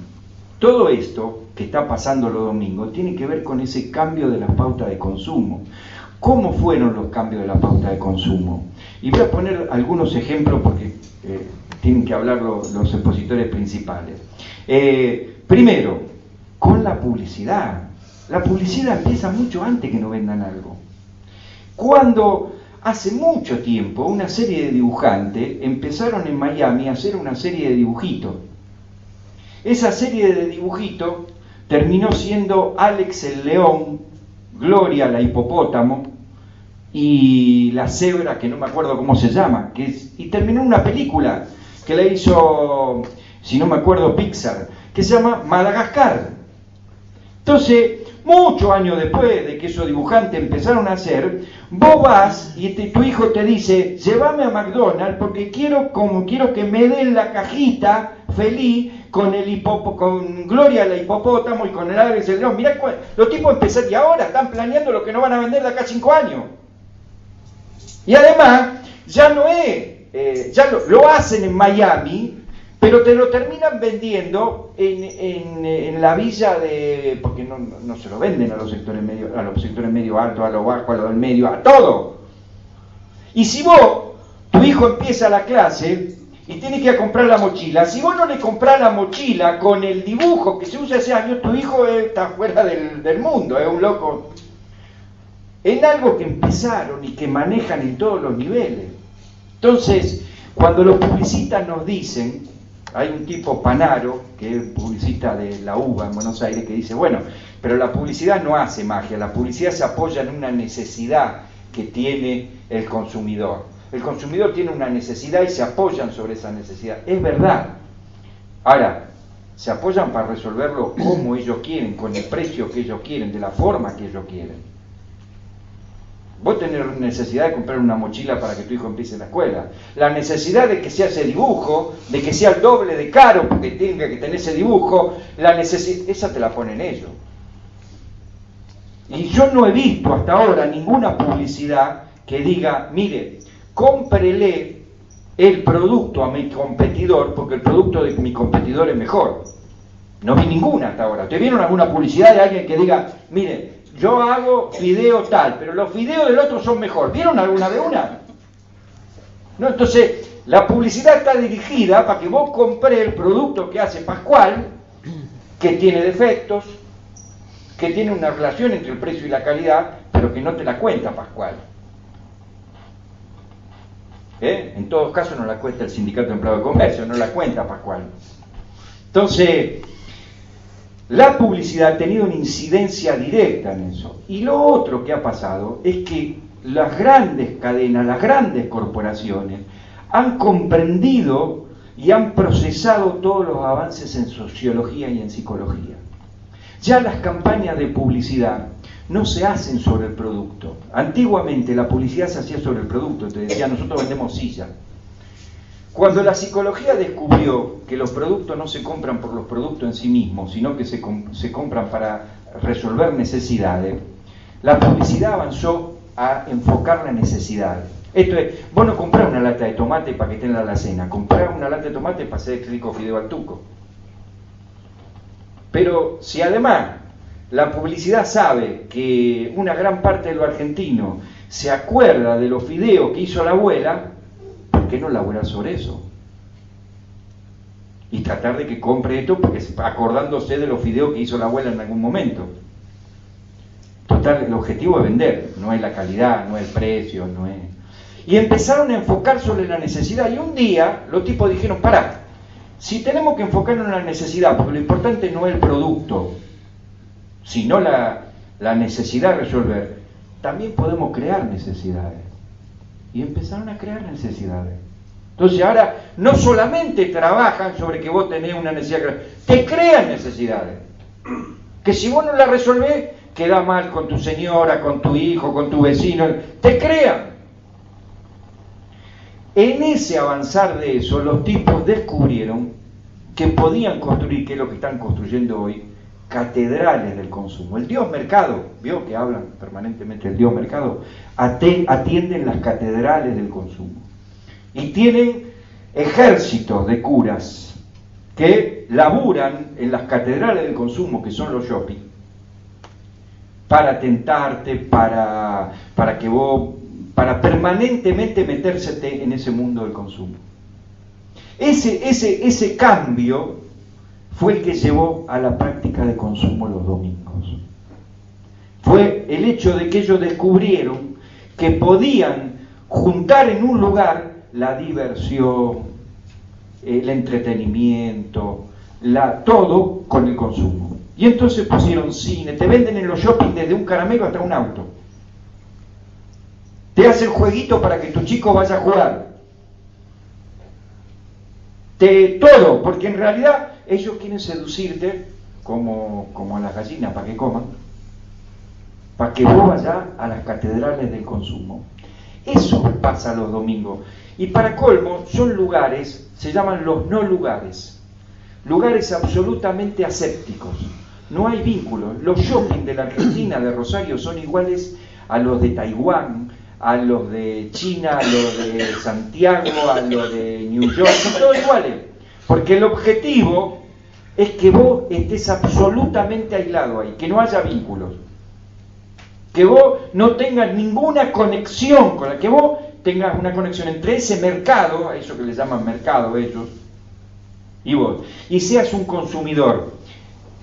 todo esto que está pasando los domingos tiene que ver con ese cambio de las pautas de consumo. ¿Cómo fueron los cambios de la pauta de consumo? Y voy a poner algunos ejemplos porque tienen que hablar los expositores principales. Primero, con la publicidad. La publicidad empieza mucho antes que nos vendan algo. Cuando hace mucho tiempo una serie de dibujantes empezaron en Miami a hacer una serie de dibujitos. Esa serie de dibujitos terminó siendo Alex el león, Gloria la hipopótamo y la cebra, que no me acuerdo cómo se llama, y terminó una película que la hizo, si no me acuerdo, Pixar, que se llama Madagascar. Entonces, muchos años después de que esos dibujantes empezaron a hacer, vos vas y tu hijo te dice, llévame a McDonald's porque quiero que me den la cajita feliz con Gloria la hipopótamo y con el Alex el león. Mirá, los tipos empezaron y ahora están planeando lo que no van a vender de acá a 5 años. Y además, ya no es, ya lo hacen en Miami, pero te lo terminan vendiendo en la villa de, porque no se lo venden a los sectores medio altos, a los bajos, a los del medio, a todo. Y si tu hijo empieza la clase y tiene que ir a comprar la mochila, si vos no le comprás la mochila con el dibujo que se usa hace años, tu hijo está fuera del mundo, es un loco. En algo que empezaron y que manejan en todos los niveles. Entonces, cuando los publicistas nos dicen, hay un tipo Panaro, que es publicista de la UBA en Buenos Aires, que dice, bueno, pero la publicidad no hace magia, la publicidad se apoya en una necesidad que tiene el consumidor. El consumidor tiene una necesidad y se apoyan sobre esa necesidad. Es verdad. Ahora, se apoyan para resolverlo como ellos quieren, con el precio que ellos quieren, de la forma que ellos quieren. Vos tenés necesidad de comprar una mochila para que tu hijo empiece la escuela. La necesidad de que sea ese dibujo, de que sea el doble de caro porque tenga que tener ese dibujo, esa te la ponen ellos. Y yo no he visto hasta ahora ninguna publicidad que diga, mire, cómprele el producto a mi competidor porque el producto de mi competidor es mejor. No vi ninguna hasta ahora. ¿Te vieron alguna publicidad de alguien que diga, mire, yo hago video tal, pero los videos del otro son mejor? ¿Vieron alguna de una? No, entonces, la publicidad está dirigida para que vos compres el producto que hace Pascual, que tiene defectos, que tiene una relación entre el precio y la calidad, pero que no te la cuenta Pascual. En todos casos no la cuenta el Sindicato de Empleados de Comercio, no la cuenta Pascual. Entonces, la publicidad ha tenido una incidencia directa en eso. Y lo otro que ha pasado es que las grandes cadenas, las grandes corporaciones, han comprendido y han procesado todos los avances en sociología y en psicología. Ya las campañas de publicidad no se hacen sobre el producto. Antiguamente la publicidad se hacía sobre el producto, te decía, nosotros vendemos silla. Cuando la psicología descubrió que los productos no se compran por los productos en sí mismos, sino que se compran para resolver necesidades, la publicidad avanzó a enfocar las necesidades. Esto es, vos no comprás una lata de tomate para que esté en la alacena, comprás una lata de tomate para hacer rico fideo al tuco. Pero si además la publicidad sabe que una gran parte de los argentinos se acuerda de los fideos que hizo la abuela, ¿por qué no laburar sobre eso? Y tratar de que compre esto porque acordándose de los fideos que hizo la abuela en algún momento. Total, el objetivo es vender, no es la calidad, no es el precio, no es... Y empezaron a enfocar sobre la necesidad. Y un día los tipos dijeron, pará, si tenemos que enfocarnos en la necesidad, porque lo importante no es el producto, sino la necesidad de resolver, también podemos crear necesidades. Y empezaron a crear necesidades. Entonces ahora no solamente trabajan sobre que vos tenés una necesidad, te crean necesidades. Que si vos no la resolvés, queda mal con tu señora, con tu hijo, con tu vecino, te crean. En ese avanzar de eso, los tipos descubrieron que podían construir, que es lo que están construyendo hoy, catedrales del consumo. El Dios Mercado, vio que hablan permanentemente del Dios Mercado, atienden las catedrales del consumo. Y tienen ejércitos de curas que laburan en las catedrales del consumo, que son los shopping, para tentarte, para que vos, para permanentemente metérsete en ese mundo del consumo. Ese cambio fue el que llevó a la práctica de consumo los domingos. Fue el hecho de que ellos descubrieron que podían juntar en un lugar la diversión, el entretenimiento, todo con el consumo. Y entonces pusieron cine, te venden en los shopping desde un caramelo hasta un auto. Te hacen jueguito para que tu chico vaya a jugar. Todo, porque en realidad ellos quieren seducirte como a las gallinas para que coman, para que vos vayas a las catedrales del consumo. Eso pasa los domingos. Y para colmo, son lugares, se llaman los no lugares, lugares absolutamente asépticos. No hay vínculos. Los shopping de la Argentina, de Rosario, son iguales a los de Taiwán, a los de China, a los de Santiago, a los de New York, son todos iguales. Porque el objetivo es que vos estés absolutamente aislado ahí, que no haya vínculos. Que vos no tengas ninguna conexión con la que vos tengas una conexión entre ese mercado, a eso que le llaman mercado ellos, y vos, y seas un consumidor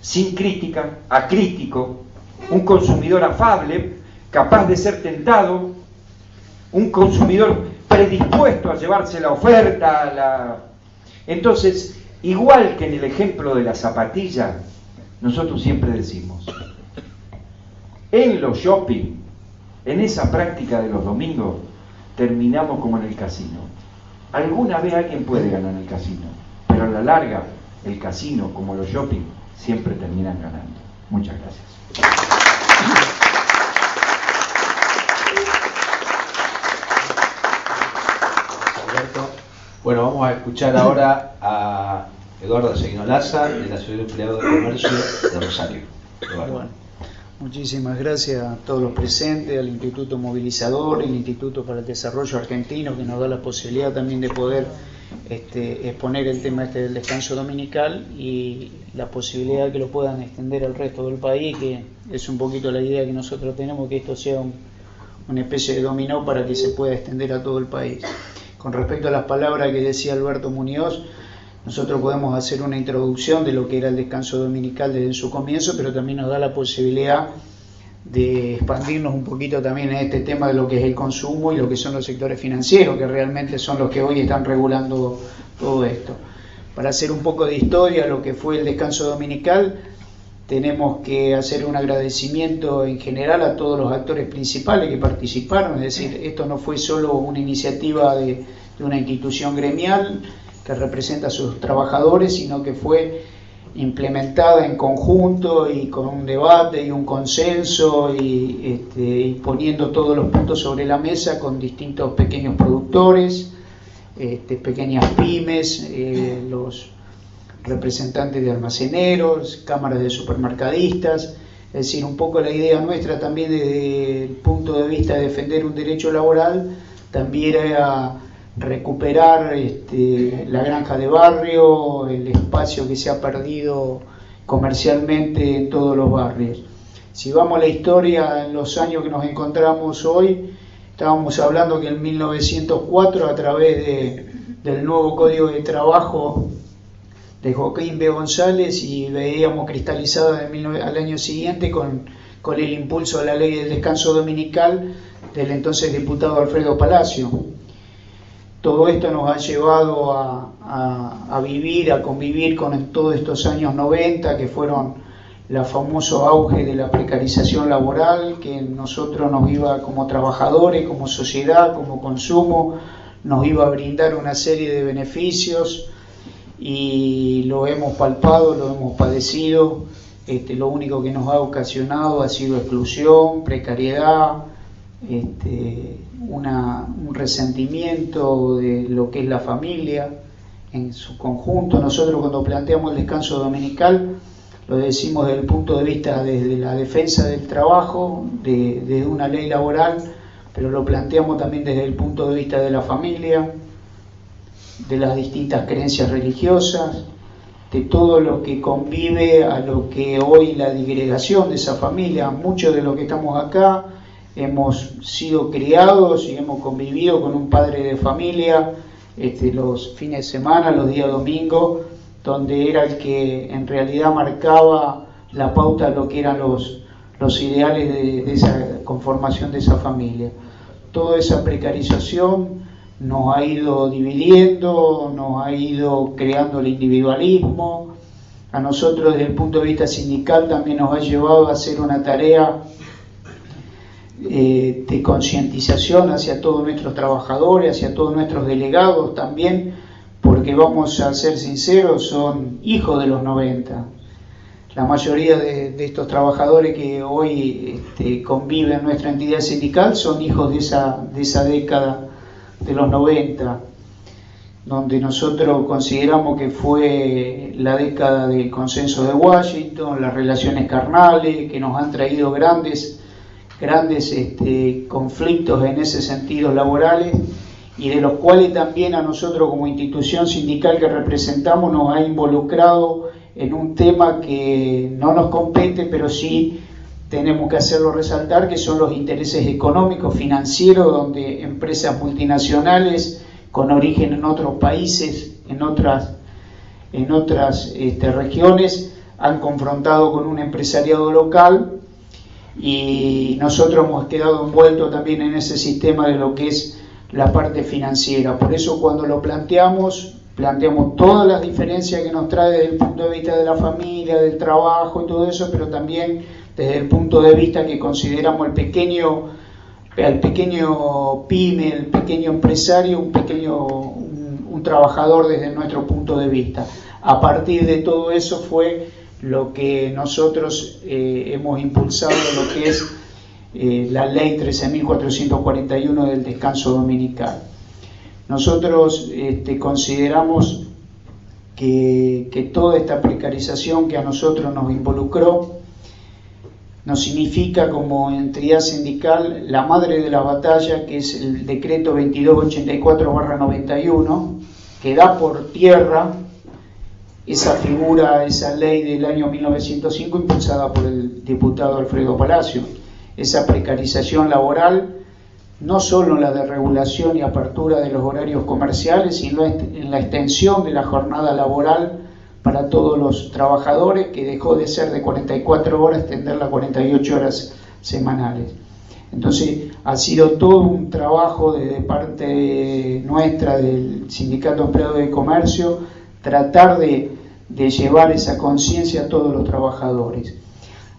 sin crítica, acrítico, un consumidor afable, capaz de ser tentado, un consumidor predispuesto a llevarse la oferta, Entonces, igual que en el ejemplo de la zapatilla, nosotros siempre decimos, en los shopping, en esa práctica de los domingos, terminamos como en el casino. Alguna vez alguien puede ganar en el casino, pero a la larga, el casino, como los shopping, siempre terminan ganando. Muchas gracias. Bueno, vamos a escuchar ahora a Eduardo Seguino Laza, de la Asociación de Empleados de Comercio de Rosario. Bueno, muchísimas gracias a todos los presentes, al Instituto Movilizador, el Instituto para el Desarrollo Argentino, que nos da la posibilidad también de poder exponer el tema del descanso dominical y la posibilidad de que lo puedan extender al resto del país, que es un poquito la idea que nosotros tenemos, que esto sea una especie de dominó para que se pueda extender a todo el país. Con respecto a las palabras que decía Alberto Muñoz, nosotros podemos hacer una introducción de lo que era el descanso dominical desde su comienzo, pero también nos da la posibilidad de expandirnos un poquito también en este tema de lo que es el consumo y lo que son los sectores financieros, que realmente son los que hoy están regulando todo esto. Para hacer un poco de historia, lo que fue el descanso dominical, tenemos que hacer un agradecimiento en general a todos los actores principales que participaron, es decir, esto no fue solo una iniciativa de una institución gremial que representa a sus trabajadores, sino que fue implementada en conjunto y con un debate y un consenso y poniendo todos los puntos sobre la mesa con distintos pequeños productores, pequeñas pymes, los representantes de almaceneros, cámaras de supermercadistas. Es decir, un poco la idea nuestra también desde el punto de vista de defender un derecho laboral también era recuperar la granja de barrio, el espacio que se ha perdido comercialmente en todos los barrios. Si vamos a la historia, en los años que nos encontramos hoy, estábamos hablando que en 1904, a través del nuevo Código de Trabajo de Joaquín B. González, y veíamos cristalizado al año siguiente con el impulso de la ley del descanso dominical, del entonces diputado Alfredo Palacio. Todo esto nos ha llevado a vivir, a convivir con todos estos años 90, que fueron el famoso auge de la precarización laboral, que nosotros nos iba como trabajadores, como sociedad, como consumo, nos iba a brindar una serie de beneficios, y lo hemos palpado, lo hemos padecido. Lo único que nos ha ocasionado ha sido exclusión, precariedad, un resentimiento de lo que es la familia en su conjunto. Nosotros, cuando planteamos el descanso dominical, lo decimos desde el punto de vista desde la defensa del trabajo, de una ley laboral, pero lo planteamos también desde el punto de vista de la familia, de las distintas creencias religiosas, de todo lo que convive a lo que hoy la disgregación de esa familia. Muchos de los que estamos acá hemos sido criados y hemos convivido con un padre de familia los fines de semana, los días domingos, donde era el que en realidad marcaba la pauta de lo que eran los ideales de esa conformación de esa familia. Toda esa precarización nos ha ido dividiendo, nos ha ido creando el individualismo. A nosotros, desde el punto de vista sindical, también nos ha llevado a hacer una tarea de concientización hacia todos nuestros trabajadores, hacia todos nuestros delegados también, porque vamos a ser sinceros, son hijos de los 90. La mayoría de estos trabajadores que hoy conviven en nuestra entidad sindical son hijos de esa década de los 90, donde nosotros consideramos que fue la década del consenso de Washington, las relaciones carnales, que nos han traído grandes conflictos en ese sentido laborales, y de los cuales también a nosotros como institución sindical que representamos nos ha involucrado en un tema que no nos compete, pero sí tenemos que hacerlo resaltar, que son los intereses económicos, financieros, donde empresas multinacionales con origen en otros países, en otras regiones, han confrontado con un empresariado local, y nosotros hemos quedado envueltos también en ese sistema de lo que es la parte financiera. Por eso, cuando lo planteamos todas las diferencias que nos trae desde el punto de vista de la familia, del trabajo y todo eso, pero también desde el punto de vista que consideramos al pequeño pyme, el pequeño empresario, un trabajador desde nuestro punto de vista. A partir de todo eso fue lo que nosotros hemos impulsado, lo que es la ley 13.441 del descanso dominical. Nosotros consideramos que toda esta precarización que a nosotros nos involucró nos significa como entidad sindical la madre de la batalla, que es el decreto 2284/91, que da por tierra esa figura, esa ley del año 1905 impulsada por el diputado Alfredo Palacio. Esa precarización laboral, no solo en la desregulación y apertura de los horarios comerciales, sino en la extensión de la jornada laboral para todos los trabajadores, que dejó de ser de 44 horas, extenderla a 48 horas semanales. Entonces, ha sido todo un trabajo de parte nuestra, del Sindicato Empleado de Comercio, tratar de llevar esa conciencia a todos los trabajadores.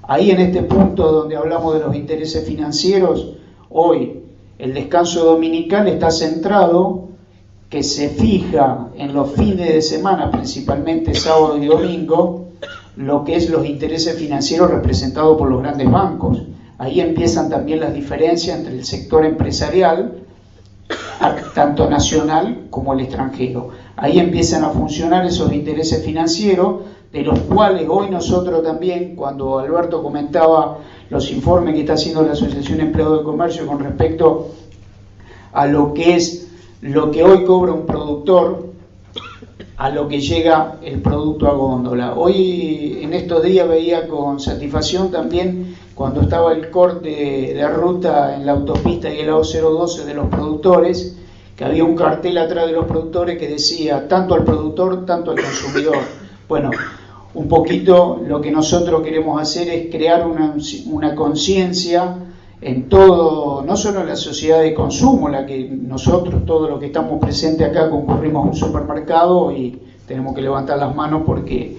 Ahí, en este punto donde hablamos de los intereses financieros, hoy el descanso dominical está centrado, que se fija en los fines de semana, principalmente sábado y domingo, lo que es los intereses financieros representados por los grandes bancos. Ahí empiezan también las diferencias entre el sector empresarial, tanto nacional como el extranjero. Ahí empiezan a funcionar esos intereses financieros, de los cuales hoy nosotros también, cuando Alberto comentaba los informes que está haciendo la Asociación Empleado de Comercio con respecto a lo que es lo que hoy cobra un productor, a lo que llega el producto a góndola. Hoy, en estos días, veía con satisfacción también, cuando estaba el corte de ruta en la autopista y el A012 de los productores, que había un cartel atrás de los productores que decía tanto al productor, tanto al consumidor. Bueno, un poquito lo que nosotros queremos hacer es crear una conciencia en todo, no solo en la sociedad de consumo, la que nosotros, todos los que estamos presentes acá, concurrimos a un supermercado y tenemos que levantar las manos porque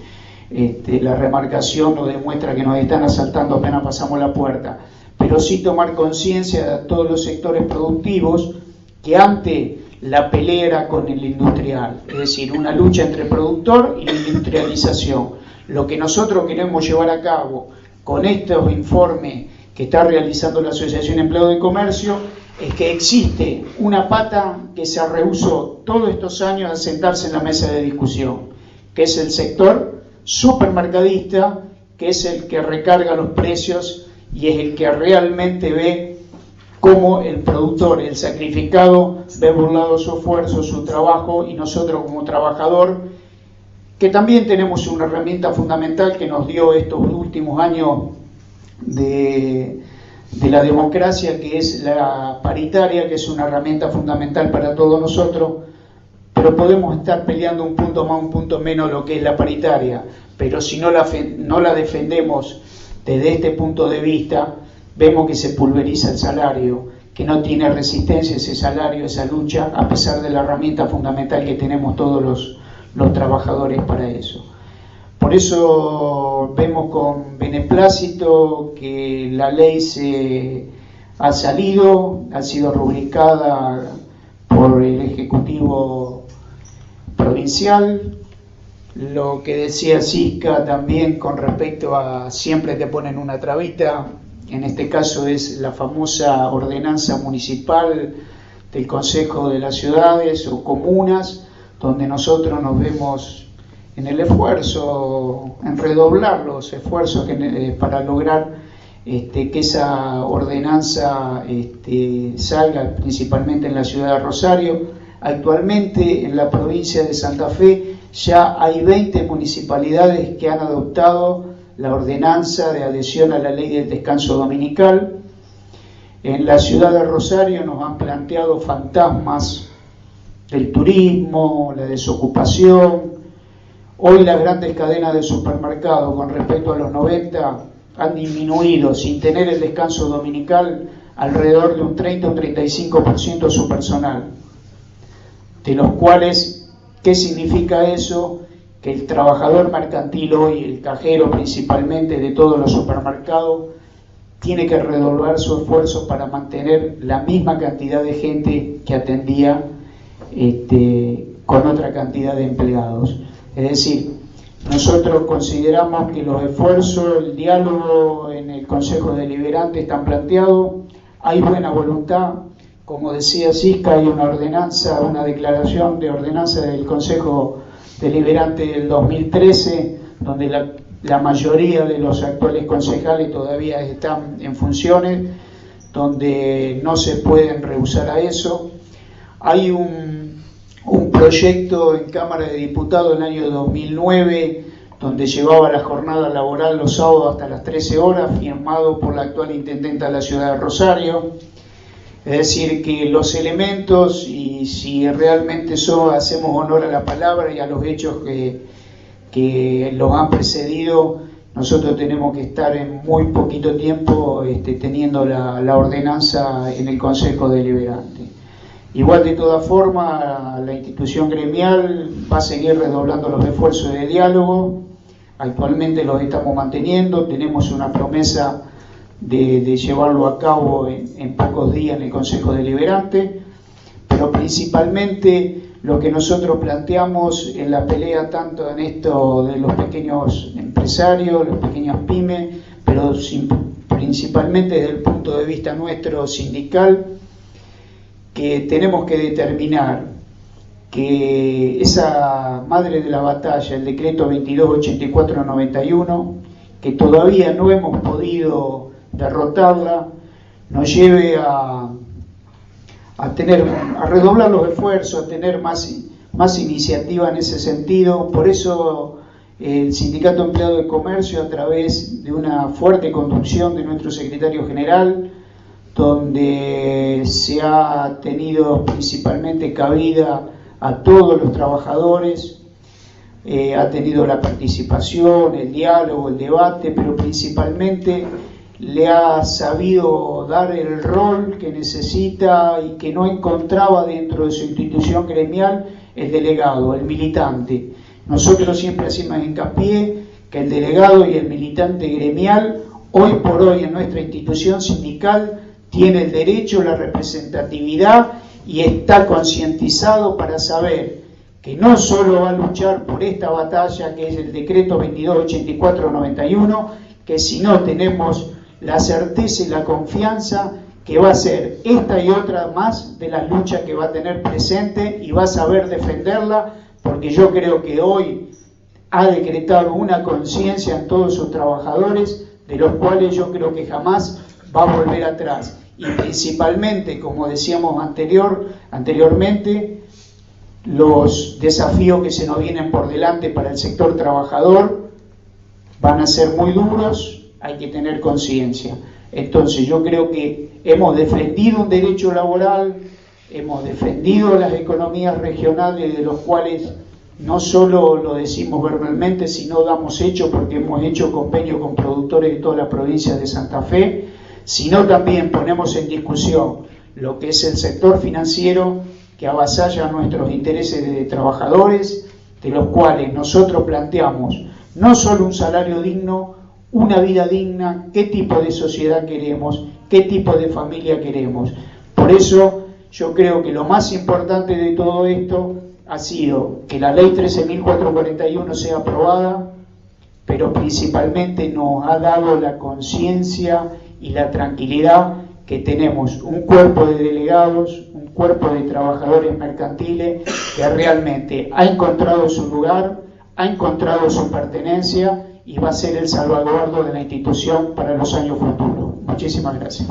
la remarcación nos demuestra que nos están asaltando apenas pasamos la puerta. Pero sí tomar conciencia de todos los sectores productivos que antes la pelea era con el industrial, es decir, una lucha entre productor y la industrialización. Lo que nosotros queremos llevar a cabo con estos informes que está realizando la Asociación Empleados de Comercio es que existe una pata que se rehusó todos estos años a sentarse en la mesa de discusión, que es el sector supermercadista, que es el que recarga los precios y es el que realmente ve cómo el productor, el sacrificado, ve burlado su esfuerzo, su trabajo, y nosotros como trabajador, que también tenemos una herramienta fundamental que nos dio estos últimos años de la democracia, que es la paritaria, que es una herramienta fundamental para todos nosotros, pero podemos estar peleando un punto más, un punto menos lo que es la paritaria, pero si no la defendemos desde este punto de vista, vemos que se pulveriza el salario, que no tiene resistencia ese salario, esa lucha, a pesar de la herramienta fundamental que tenemos todos los trabajadores para eso. Por eso vemos con beneplácito que la ley ha sido rubricada por el Ejecutivo Provincial. Lo que decía Cisca también con respecto a siempre te ponen una trabita, en este caso es la famosa ordenanza municipal del Consejo de las Ciudades o Comunas, donde nosotros nos vemos en el esfuerzo, en redoblar los esfuerzos para lograr que esa ordenanza salga principalmente en la ciudad de Rosario. Actualmente en la provincia de Santa Fe ya hay 20 municipalidades que han adoptado la ordenanza de adhesión a la ley del descanso dominical. En la ciudad de Rosario nos han planteado fantasmas del turismo, la desocupación. Hoy las grandes cadenas de supermercados con respecto a los 90 han disminuido, sin tener el descanso dominical, alrededor de un 30 o un 35% su personal, de los cuales, ¿qué significa eso? Que el trabajador mercantil hoy, el cajero principalmente de todos los supermercados, tiene que redoblar su esfuerzo para mantener la misma cantidad de gente que atendía con otra cantidad de empleados. Es decir, nosotros consideramos que los esfuerzos, el diálogo en el Consejo Deliberante están planteados, hay buena voluntad, como decía Cisca, hay una ordenanza, una declaración de ordenanza del Consejo Deliberante del 2013, donde la mayoría de los actuales concejales todavía están en funciones, donde no se pueden rehusar a eso. Hay un proyecto en Cámara de Diputados en el año 2009, donde llevaba la jornada laboral los sábados hasta las 13 horas, firmado por la actual intendenta de la ciudad de Rosario. Es decir, que los elementos, y si realmente hacemos honor a la palabra y a los hechos que los han precedido, nosotros tenemos que estar en muy poquito tiempo teniendo la ordenanza en el Consejo Deliberante. Igual, de todas formas, la institución gremial va a seguir redoblando los esfuerzos de diálogo. Actualmente los estamos manteniendo, tenemos una promesa de llevarlo a cabo en pocos días en el Consejo Deliberante, pero principalmente lo que nosotros planteamos en la pelea, tanto en esto de los pequeños empresarios, los pequeños pymes, pero principalmente desde el punto de vista nuestro sindical, que tenemos que determinar que esa madre de la batalla, el decreto 2284/91, que todavía no hemos podido derrotarla, nos lleve a redoblar los esfuerzos, a tener más iniciativa en ese sentido. Por eso el Sindicato Empleado de Comercio, a través de una fuerte conducción de nuestro secretario general, donde se ha tenido principalmente cabida a todos los trabajadores, ha tenido la participación, el diálogo, el debate, pero principalmente le ha sabido dar el rol que necesita y que no encontraba dentro de su institución gremial el delegado, el militante. Nosotros siempre hacemos hincapié que el delegado y el militante gremial, hoy por hoy en nuestra institución sindical, tiene el derecho, la representatividad y está concientizado para saber que no solo va a luchar por esta batalla que es el decreto 2284-91, que si no tenemos la certeza y la confianza que va a ser esta y otra más de las luchas que va a tener presente y va a saber defenderla, porque yo creo que hoy ha decretado una conciencia en todos sus trabajadores, de los cuales yo creo que jamás va a volver atrás. Y principalmente, como decíamos anteriormente, los desafíos que se nos vienen por delante para el sector trabajador van a ser muy duros, hay que tener conciencia. Entonces yo creo que hemos defendido un derecho laboral, hemos defendido las economías regionales, de los cuales no solo lo decimos verbalmente, sino damos hecho, porque hemos hecho convenio con productores de toda la provincia de Santa Fe, sino también ponemos en discusión lo que es el sector financiero que avasalla nuestros intereses de trabajadores, de los cuales nosotros planteamos no solo un salario digno, una vida digna, qué tipo de sociedad queremos, qué tipo de familia queremos. Por eso yo creo que lo más importante de todo esto ha sido que la ley 13.441 sea aprobada, pero principalmente nos ha dado la conciencia y la tranquilidad que tenemos un cuerpo de delegados, un cuerpo de trabajadores mercantiles que realmente ha encontrado su lugar, ha encontrado su pertenencia y va a ser el salvaguardo de la institución para los años futuros. Muchísimas gracias.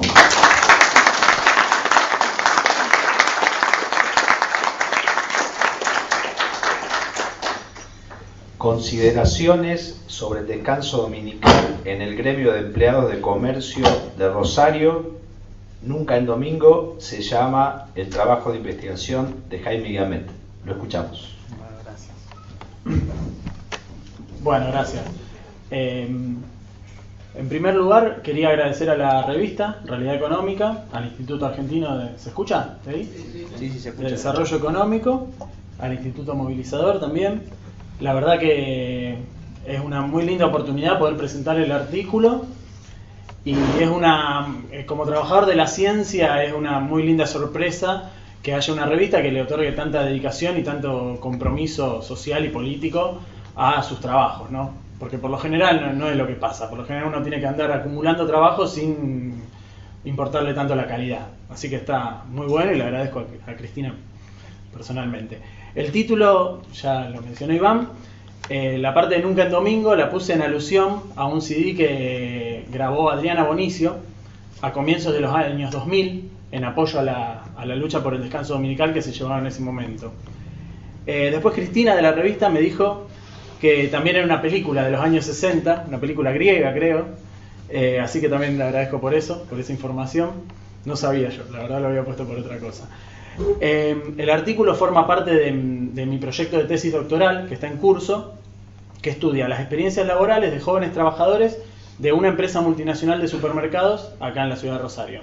Consideraciones sobre el descanso dominical en el gremio de empleados de comercio de Rosario. Nunca en domingo se llama el trabajo de investigación de Jaime Guiamet. Lo escuchamos. Bueno, gracias. Bueno, gracias. En primer lugar, quería agradecer a la revista Realidad Económica, al Instituto Argentino de... ¿Se escucha? Sí, se escucha. De Desarrollo Económico, al Instituto Movilizador también. La verdad que es una muy linda oportunidad poder presentar el artículo y es como trabajador de la ciencia, es una muy linda sorpresa que haya una revista que le otorgue tanta dedicación y tanto compromiso social y político a sus trabajos, ¿no? Porque por lo general no es lo que pasa, por lo general uno tiene que andar acumulando trabajo sin importarle tanto la calidad. Así que está muy bueno y le agradezco a Cristina personalmente. El título, ya lo mencionó Iván, la parte de Nunca en Domingo la puse en alusión a un CD que grabó Adriana Bonicio a comienzos de los años 2000 en apoyo a la lucha por el descanso dominical que se llevaba en ese momento. Después Cristina de la revista me dijo que también era una película de los años 60, una película griega creo, así que también le agradezco por eso, por esa información. No sabía yo, la verdad lo había puesto por otra cosa. El artículo forma parte de mi proyecto de tesis doctoral que está en curso, que estudia las experiencias laborales de jóvenes trabajadores de una empresa multinacional de supermercados acá en la ciudad de Rosario.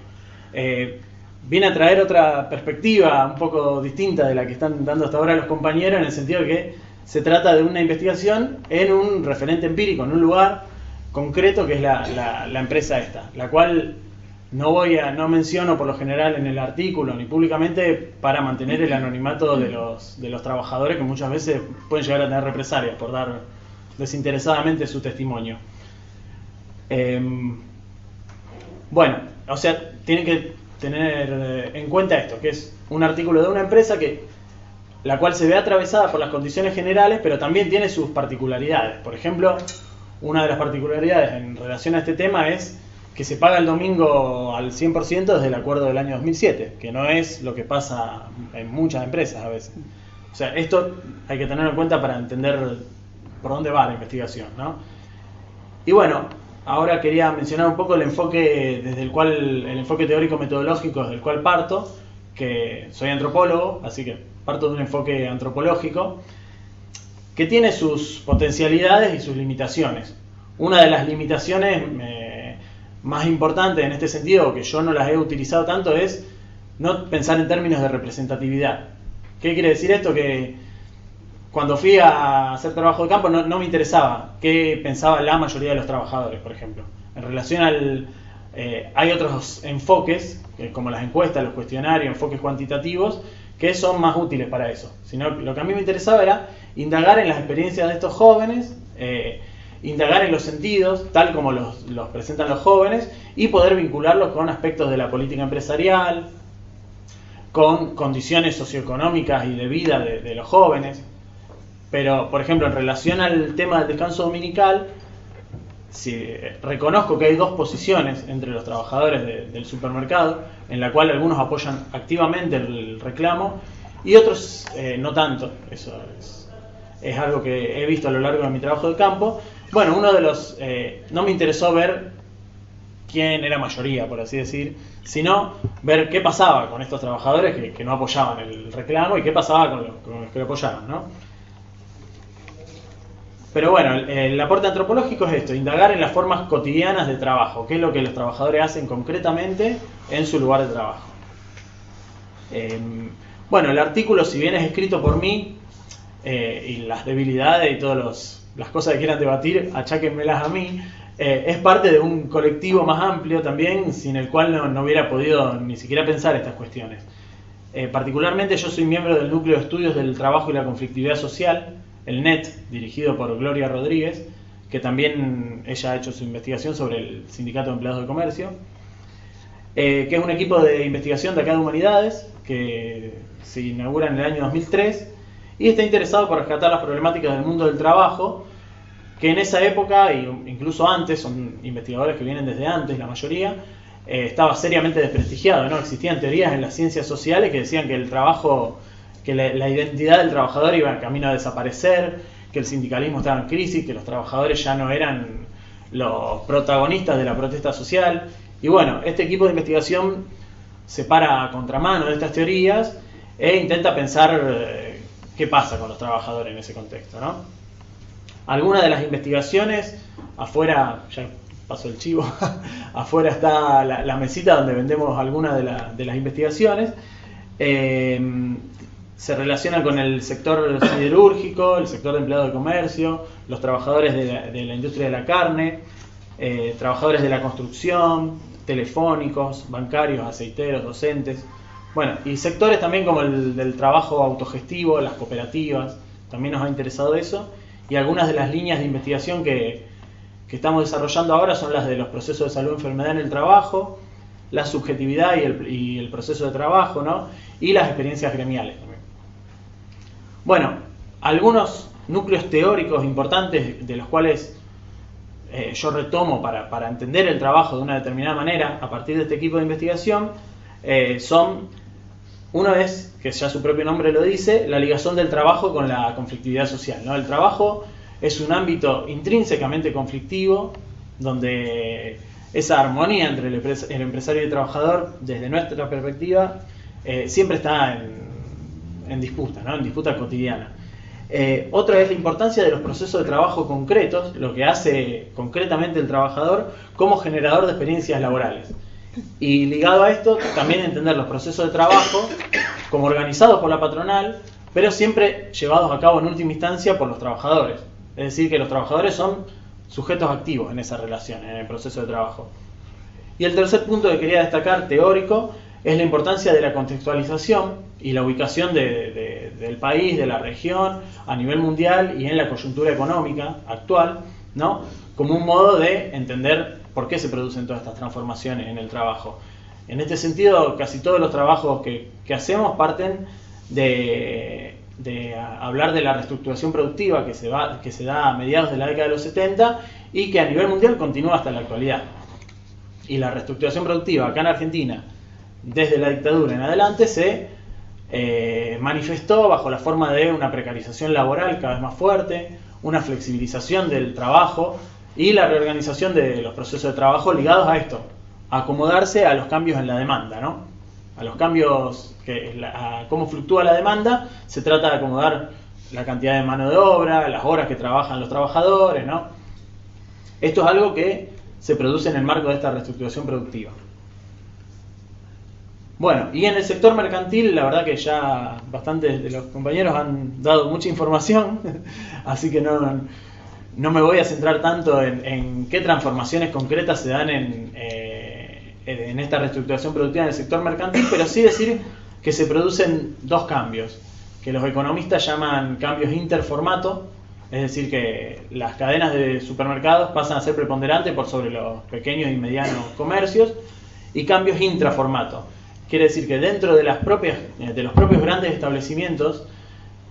Viene a traer otra perspectiva un poco distinta de la que están dando hasta ahora los compañeros, en el sentido de que se trata de una investigación en un referente empírico, en un lugar concreto que es la empresa esta, la cual no menciono por lo general en el artículo ni públicamente para mantener el anonimato de los trabajadores, que muchas veces pueden llegar a tener represalias por dar desinteresadamente su testimonio. Bueno, o sea, tienen que tener en cuenta esto, que es un artículo de una empresa la cual se ve atravesada por las condiciones generales, pero también tiene sus particularidades. Por ejemplo, una de las particularidades en relación a este tema es que se paga el domingo al 100% desde el acuerdo del año 2007, que no es lo que pasa en muchas empresas a veces. O sea, esto hay que tenerlo en cuenta para entender por dónde va la investigación, ¿no? Y bueno, ahora quería mencionar un poco el enfoque teórico-metodológico desde el cual parto, que soy antropólogo, así que parto de un enfoque antropológico, que tiene sus potencialidades y sus limitaciones. Una de las limitaciones más importantes en este sentido, que yo no las he utilizado tanto, es no pensar en términos de representatividad. ¿Qué quiere decir esto? Que cuando fui a hacer trabajo de campo no me interesaba qué pensaba la mayoría de los trabajadores, por ejemplo. En relación al... hay otros enfoques, como las encuestas, los cuestionarios, enfoques cuantitativos, que son más útiles para eso. Sino lo que a mí me interesaba era indagar en las experiencias de estos jóvenes, indagar en los sentidos, tal como los presentan los jóvenes, y poder vincularlos con aspectos de la política empresarial, con condiciones socioeconómicas y de vida de los jóvenes. Pero, por ejemplo, en relación al tema del descanso dominical, reconozco que hay dos posiciones entre los trabajadores del supermercado, en la cual algunos apoyan activamente el reclamo y otros no tanto. Eso es algo que he visto a lo largo de mi trabajo de campo. Bueno, uno de los... no me interesó ver quién era mayoría, por así decir, sino ver qué pasaba con estos trabajadores que no apoyaban el reclamo y qué pasaba con los que lo apoyaban, ¿no? Pero bueno, el aporte antropológico es esto, indagar en las formas cotidianas de trabajo, qué es lo que los trabajadores hacen concretamente en su lugar de trabajo. Bueno, el artículo, si bien es escrito por mí, y las debilidades y todas las cosas que quieran debatir, acháquenmelas a mí, es parte de un colectivo más amplio también, sin el cual no hubiera podido ni siquiera pensar estas cuestiones. Particularmente yo soy miembro del Núcleo de Estudios del Trabajo y la Conflictividad Social, el NET, dirigido por Gloria Rodríguez, que también ella ha hecho su investigación sobre el Sindicato de Empleados de Comercio, que es un equipo de investigación de acá de Humanidades, que se inaugura en el año 2003, y está interesado por rescatar las problemáticas del mundo del trabajo, que en esa época, e incluso antes, son investigadores que vienen desde antes, la mayoría, estaba seriamente desprestigiado, ¿no? Existían teorías en las ciencias sociales que decían que el trabajo... que la identidad del trabajador iba en camino a desaparecer, que el sindicalismo estaba en crisis, que los trabajadores ya no eran los protagonistas de la protesta social. Y bueno, este equipo de investigación se para a contramano de estas teorías e intenta pensar qué pasa con los trabajadores en ese contexto, ¿no? Algunas de las investigaciones, afuera, ya pasó el chivo, afuera está la mesita donde vendemos algunas de las investigaciones. Se relaciona con el sector siderúrgico, el sector de empleados de comercio, los trabajadores de la industria de la carne, trabajadores de la construcción, telefónicos, bancarios, aceiteros, docentes. Bueno, y sectores también como el del trabajo autogestivo, las cooperativas, también nos ha interesado eso. Y algunas de las líneas de investigación que estamos desarrollando ahora son las de los procesos de salud y enfermedad en el trabajo, la subjetividad y el proceso de trabajo, ¿no? Y las experiencias gremiales también. Bueno, algunos núcleos teóricos importantes de los cuales yo retomo para entender el trabajo de una determinada manera a partir de este equipo de investigación uno es, que ya su propio nombre lo dice, la ligación del trabajo con la conflictividad social, ¿no? El trabajo es un ámbito intrínsecamente conflictivo donde esa armonía entre el empresario y el trabajador, desde nuestra perspectiva, siempre está en disputa, ¿no? En disputa cotidiana. Otra es la importancia de los procesos de trabajo concretos, lo que hace concretamente el trabajador como generador de experiencias laborales. Y ligado a esto, también entender los procesos de trabajo como organizados por la patronal, pero siempre llevados a cabo en última instancia por los trabajadores. Es decir, que los trabajadores son sujetos activos en esa relación, en el proceso de trabajo. Y el tercer punto que quería destacar, teórico, es la importancia de la contextualización y la ubicación del país, de la región, a nivel mundial y en la coyuntura económica actual, ¿no? Como un modo de entender por qué se producen todas estas transformaciones en el trabajo. En este sentido, casi todos los trabajos que hacemos parten de hablar de la reestructuración productiva que se da a mediados de la década de los 70 y que a nivel mundial continúa hasta la actualidad. Y la reestructuración productiva acá en Argentina, desde la dictadura en adelante, se manifestó bajo la forma de una precarización laboral cada vez más fuerte, una flexibilización del trabajo y la reorganización de los procesos de trabajo ligados a esto, a acomodarse a los cambios en la demanda, ¿no? A los cambios, a cómo fluctúa la demanda, se trata de acomodar la cantidad de mano de obra, las horas que trabajan los trabajadores, ¿no? Esto es algo que se produce en el marco de esta reestructuración productiva. Bueno, y en el sector mercantil, la verdad que ya bastantes de los compañeros han dado mucha información, así que no me voy a centrar tanto en qué transformaciones concretas se dan en esta reestructuración productiva en el sector mercantil, pero sí decir que se producen dos cambios, que los economistas llaman cambios interformato, es decir, que las cadenas de supermercados pasan a ser preponderantes por sobre los pequeños y medianos comercios, y cambios intraformato. Quiere decir que dentro de los propios grandes establecimientos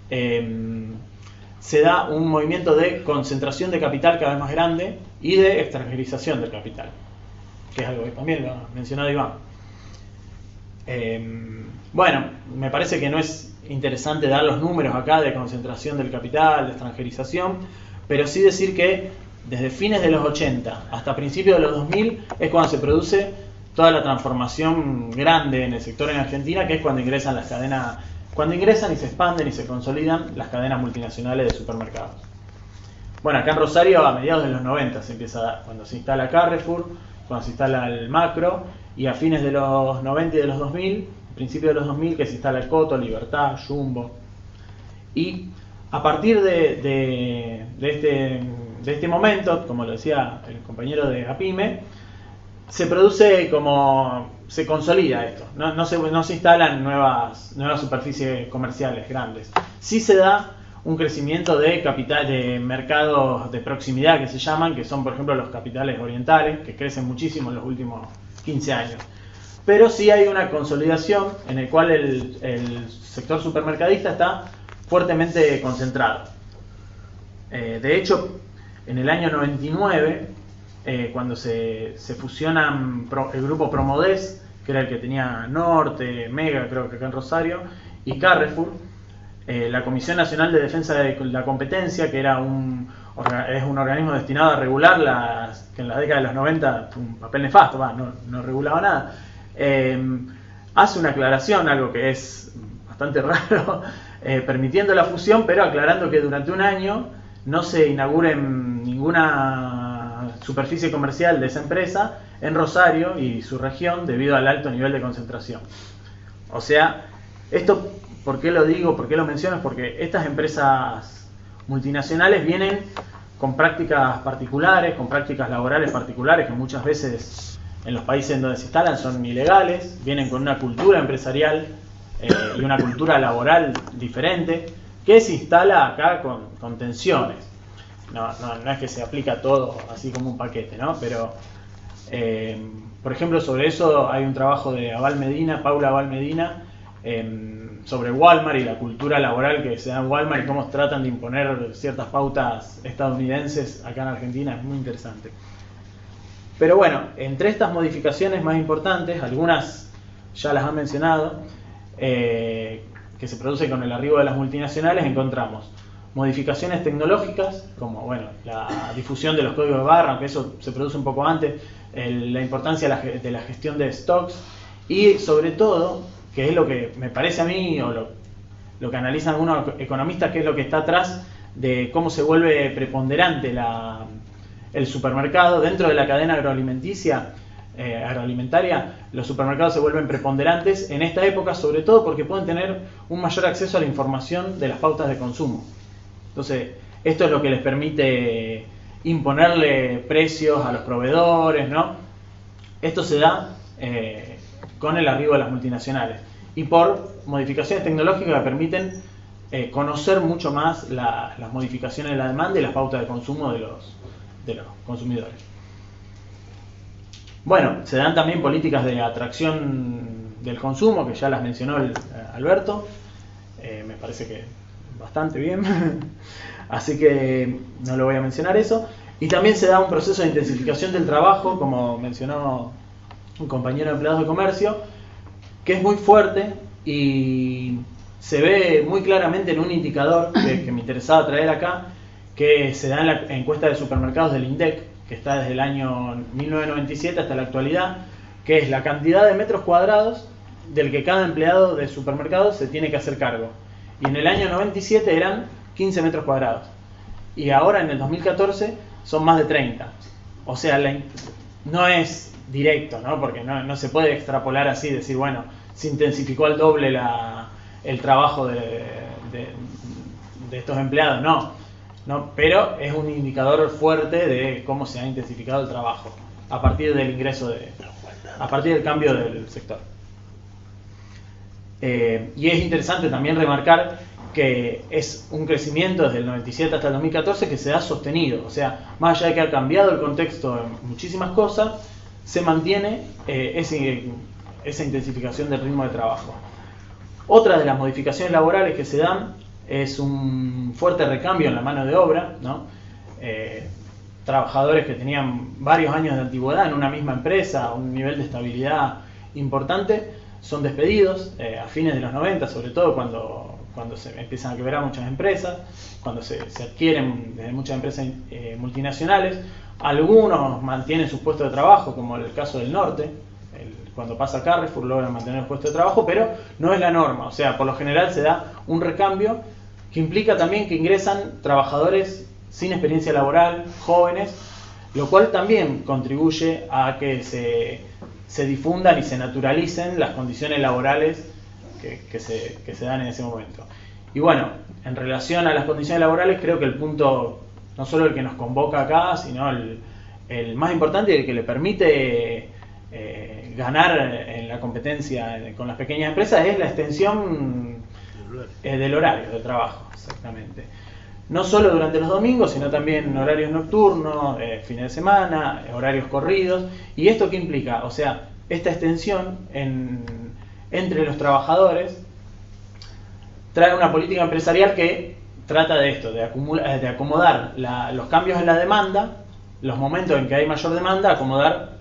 se da un movimiento de concentración de capital cada vez más grande y de extranjerización del capital, que es algo que también lo ha mencionado Iván. Bueno, me parece que no es interesante dar los números acá de concentración del capital, de extranjerización, pero sí decir que desde fines de los 80 hasta principios de los 2000 es cuando se produce toda la transformación grande en el sector en Argentina, que es cuando ingresan las cadenas, cuando ingresan y se expanden y se consolidan las cadenas multinacionales de supermercados. Bueno, acá en Rosario a mediados de los 90 se empieza a dar, cuando se instala Carrefour, cuando se instala el Macro, y a fines de los 90 y de los 2000, principios de los 2000, que se instala el Coto, Libertad, Jumbo. Y a partir de este momento, como lo decía el compañero de APIME, se produce se consolida esto, no se instalan nuevas superficies comerciales grandes. Sí se da un crecimiento de capital, de mercados de proximidad que se llaman, que son por ejemplo los capitales orientales, que crecen muchísimo en los últimos 15 años. Pero sí hay una consolidación en el cual el sector supermercadista está fuertemente concentrado. De hecho, en el año 99, cuando se fusionan el grupo Promodes, que era el que tenía Norte, Mega, creo que acá en Rosario, y Carrefour, la Comisión Nacional de Defensa de la Competencia, que es un organismo destinado a regular que en la década de los 90 fue un papel nefasto, no regulaba nada, hace una aclaración, algo que es bastante raro, permitiendo la fusión, pero aclarando que durante un año no se inaugure ninguna superficie comercial de esa empresa en Rosario y su región debido al alto nivel de concentración. O sea, esto, ¿por qué lo digo? ¿Por qué lo menciono? Es porque estas empresas multinacionales vienen con prácticas particulares, con prácticas laborales particulares que muchas veces en los países en donde se instalan son ilegales, vienen con una cultura empresarial y una cultura laboral diferente, que se instala acá con tensiones. No es que se aplica todo así como un paquete, ¿no? Pero, por ejemplo, sobre eso hay un trabajo de Paula Abal Medina, sobre Walmart y la cultura laboral que se da en Walmart y cómo tratan de imponer ciertas pautas estadounidenses acá en Argentina. Es muy interesante. Pero bueno, entre estas modificaciones más importantes, algunas ya las han mencionado, que se producen con el arribo de las multinacionales, encontramos modificaciones tecnológicas, como la difusión de los códigos de barra, aunque eso se produce un poco antes, la importancia de la gestión de stocks, y sobre todo, que es lo que me parece a mí, o lo que analizan algunos economistas, que es lo que está atrás de cómo se vuelve preponderante el supermercado dentro de la cadena agroalimentaria. Los supermercados se vuelven preponderantes en esta época, sobre todo porque pueden tener un mayor acceso a la información de las pautas de consumo. Entonces, esto es lo que les permite imponerle precios a los proveedores, ¿no? Esto se da con el arribo de las multinacionales y por modificaciones tecnológicas que permiten conocer mucho más las modificaciones de la demanda y las pautas de consumo de los consumidores. Bueno, se dan también políticas de atracción del consumo, que ya las mencionó Alberto, me parece que bastante bien, así que no lo voy a mencionar eso. Y también se da un proceso de intensificación del trabajo, como mencionó un compañero de empleados de comercio, que es muy fuerte y se ve muy claramente en un indicador que me interesaba traer acá, que se da en la encuesta de supermercados del INDEC, que está desde el año 1997 hasta la actualidad, que es la cantidad de metros cuadrados del que cada empleado de supermercado se tiene que hacer cargo. Y en el año 97 eran 15 metros cuadrados. Y ahora en el 2014 son más de 30. O sea, no es directo, ¿no? Porque no se puede extrapolar así, decir, bueno, se intensificó al doble el trabajo de estos empleados, no, pero es un indicador fuerte de cómo se ha intensificado el trabajo a partir del ingreso a partir del cambio del sector. Y es interesante también remarcar que es un crecimiento desde el 97 hasta el 2014 que se ha sostenido, o sea, más allá de que ha cambiado el contexto en muchísimas cosas, se mantiene esa intensificación del ritmo de trabajo. Otra de las modificaciones laborales que se dan es un fuerte recambio en la mano de obra, ¿no? Trabajadores que tenían varios años de antigüedad en una misma empresa, un nivel de estabilidad importante, son despedidos a fines de los 90, sobre todo cuando se empiezan a quebrar muchas empresas, cuando se adquieren desde muchas empresas multinacionales. Algunos mantienen sus puestos de trabajo, como el caso del norte, cuando pasa Carrefour logran mantener el puesto de trabajo, pero no es la norma. O sea, por lo general se da un recambio que implica también que ingresan trabajadores sin experiencia laboral, jóvenes, lo cual también contribuye a que se difundan y se naturalicen las condiciones laborales que se dan en ese momento. Y bueno, en relación a las condiciones laborales, creo que el punto, no solo el que nos convoca acá, sino el más importante y el que le permite ganar en la competencia con las pequeñas empresas es la extensión del horario de trabajo, exactamente. No solo durante los domingos, sino también en horarios nocturnos, fines de semana, horarios corridos. ¿Y esto qué implica? O sea, esta extensión entre los trabajadores trae una política empresarial que trata de esto, de acomodar los cambios en la demanda, los momentos en que hay mayor demanda, acomodar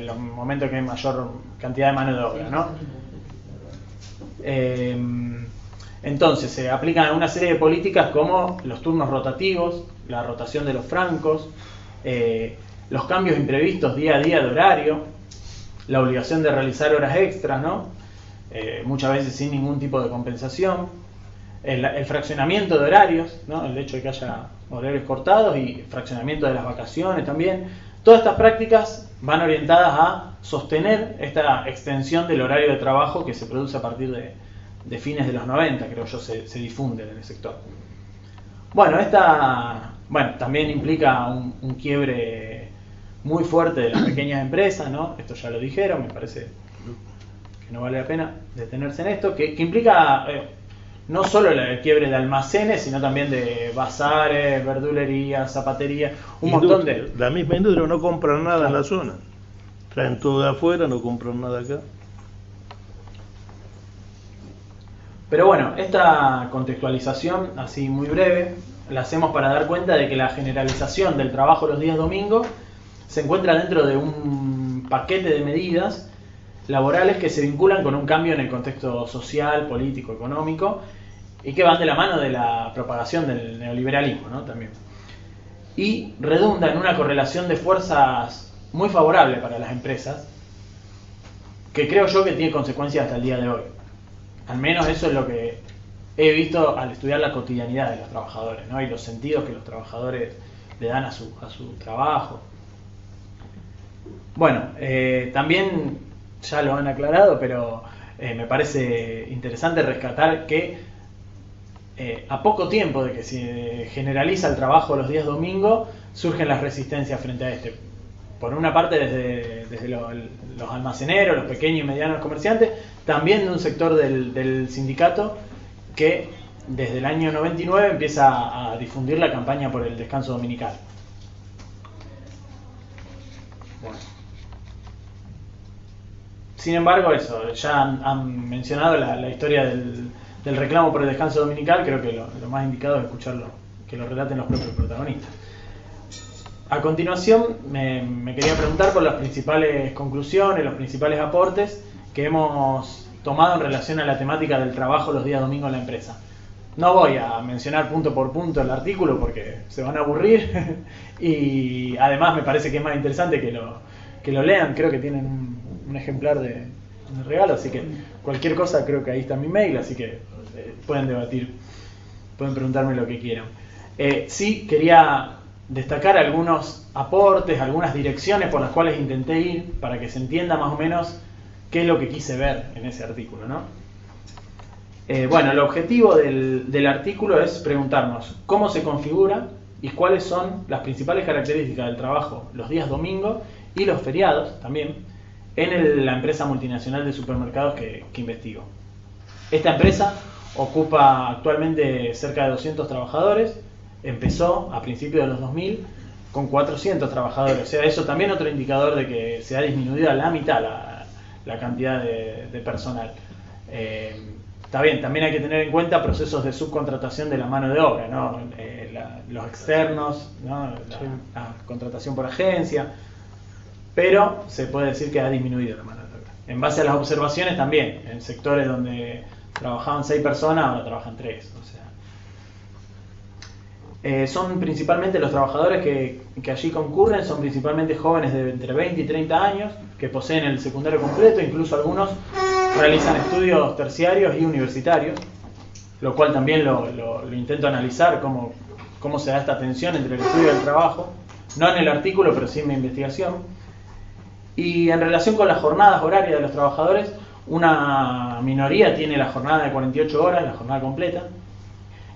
los momentos en que hay mayor cantidad de mano de obra, ¿no? Entonces se aplican una serie de políticas como los turnos rotativos, la rotación de los francos, los cambios imprevistos día a día de horario, la obligación de realizar horas extras, ¿no? Muchas veces sin ningún tipo de compensación, el fraccionamiento de horarios, ¿no? El hecho de que haya horarios cortados y fraccionamiento de las vacaciones también. Todas estas prácticas van orientadas a sostener esta extensión del horario de trabajo que se produce a partir de fines de los 90, creo yo, se difunden en el sector. Bueno, también implica un quiebre muy fuerte de las pequeñas empresas, ¿no? Esto ya lo dijeron, me parece que no vale la pena detenerse en esto, que implica no solo el quiebre de almacenes, sino también de bazares, verdulerías, zapaterías, montón de... La misma industria no compra nada en la zona, traen todo de afuera, no compran nada acá. Pero bueno, esta contextualización, así muy breve, la hacemos para dar cuenta de que la generalización del trabajo los días domingos se encuentra dentro de un paquete de medidas laborales que se vinculan con un cambio en el contexto social, político, económico, y que van de la mano de la propagación del neoliberalismo, ¿no? También. Y redunda en una correlación de fuerzas muy favorable para las empresas, que creo yo que tiene consecuencias hasta el día de hoy. Al menos eso es lo que he visto al estudiar la cotidianidad de los trabajadores, ¿no? Y los sentidos que los trabajadores le dan a su trabajo. Bueno, también ya lo han aclarado, pero me parece interesante rescatar que a poco tiempo de que se generaliza el trabajo los días domingos, surgen las resistencias frente a este. Por una parte desde los almaceneros, los pequeños y medianos comerciantes, también de un sector del sindicato que desde el año 99 empieza a difundir la campaña por el descanso dominical. Bueno. Sin embargo, eso, ya han mencionado la historia del reclamo por el descanso dominical. Creo que lo más indicado es escucharlo, que lo relaten los propios protagonistas. A continuación, me quería preguntar por las principales conclusiones, los principales aportes que hemos tomado en relación a la temática del trabajo los días domingos en la empresa. No voy a mencionar punto por punto el artículo porque se van a aburrir y además me parece que es más interesante que lo lean. Creo que tienen un ejemplar de regalo, así que cualquier cosa, creo que ahí está mi mail, así que pueden debatir, pueden preguntarme lo que quieran. Sí quería destacar algunos aportes, algunas direcciones por las cuales intenté ir para que se entienda más o menos qué es lo que quise ver en ese artículo, ¿no? Bueno, el objetivo del artículo es preguntarnos cómo se configura y cuáles son las principales características del trabajo los días domingos y los feriados también en la empresa multinacional de supermercados que investigo. Esta empresa ocupa actualmente cerca de 200 trabajadores, empezó a principios de los 2000 con 400 trabajadores, o sea, eso también otro indicador de que se ha disminuido a la mitad la cantidad de personal. Está bien, también hay que tener en cuenta procesos de subcontratación de la mano de obra, ¿no? Los externos, ¿no? La contratación por agencia, pero se puede decir que ha disminuido la mano de obra. En base a las observaciones también, en sectores donde trabajaban 6 personas, ahora trabajan 3. O sea, son principalmente los trabajadores que allí concurren, son principalmente jóvenes de entre 20 y 30 años, que poseen el secundario completo, incluso algunos realizan estudios terciarios y universitarios, lo cual también lo intento analizar, cómo se da esta tensión entre el estudio y el trabajo, no en el artículo, pero sí en mi investigación. Y en relación con las jornadas horarias de los trabajadores, una minoría tiene la jornada de 48 horas, la jornada completa,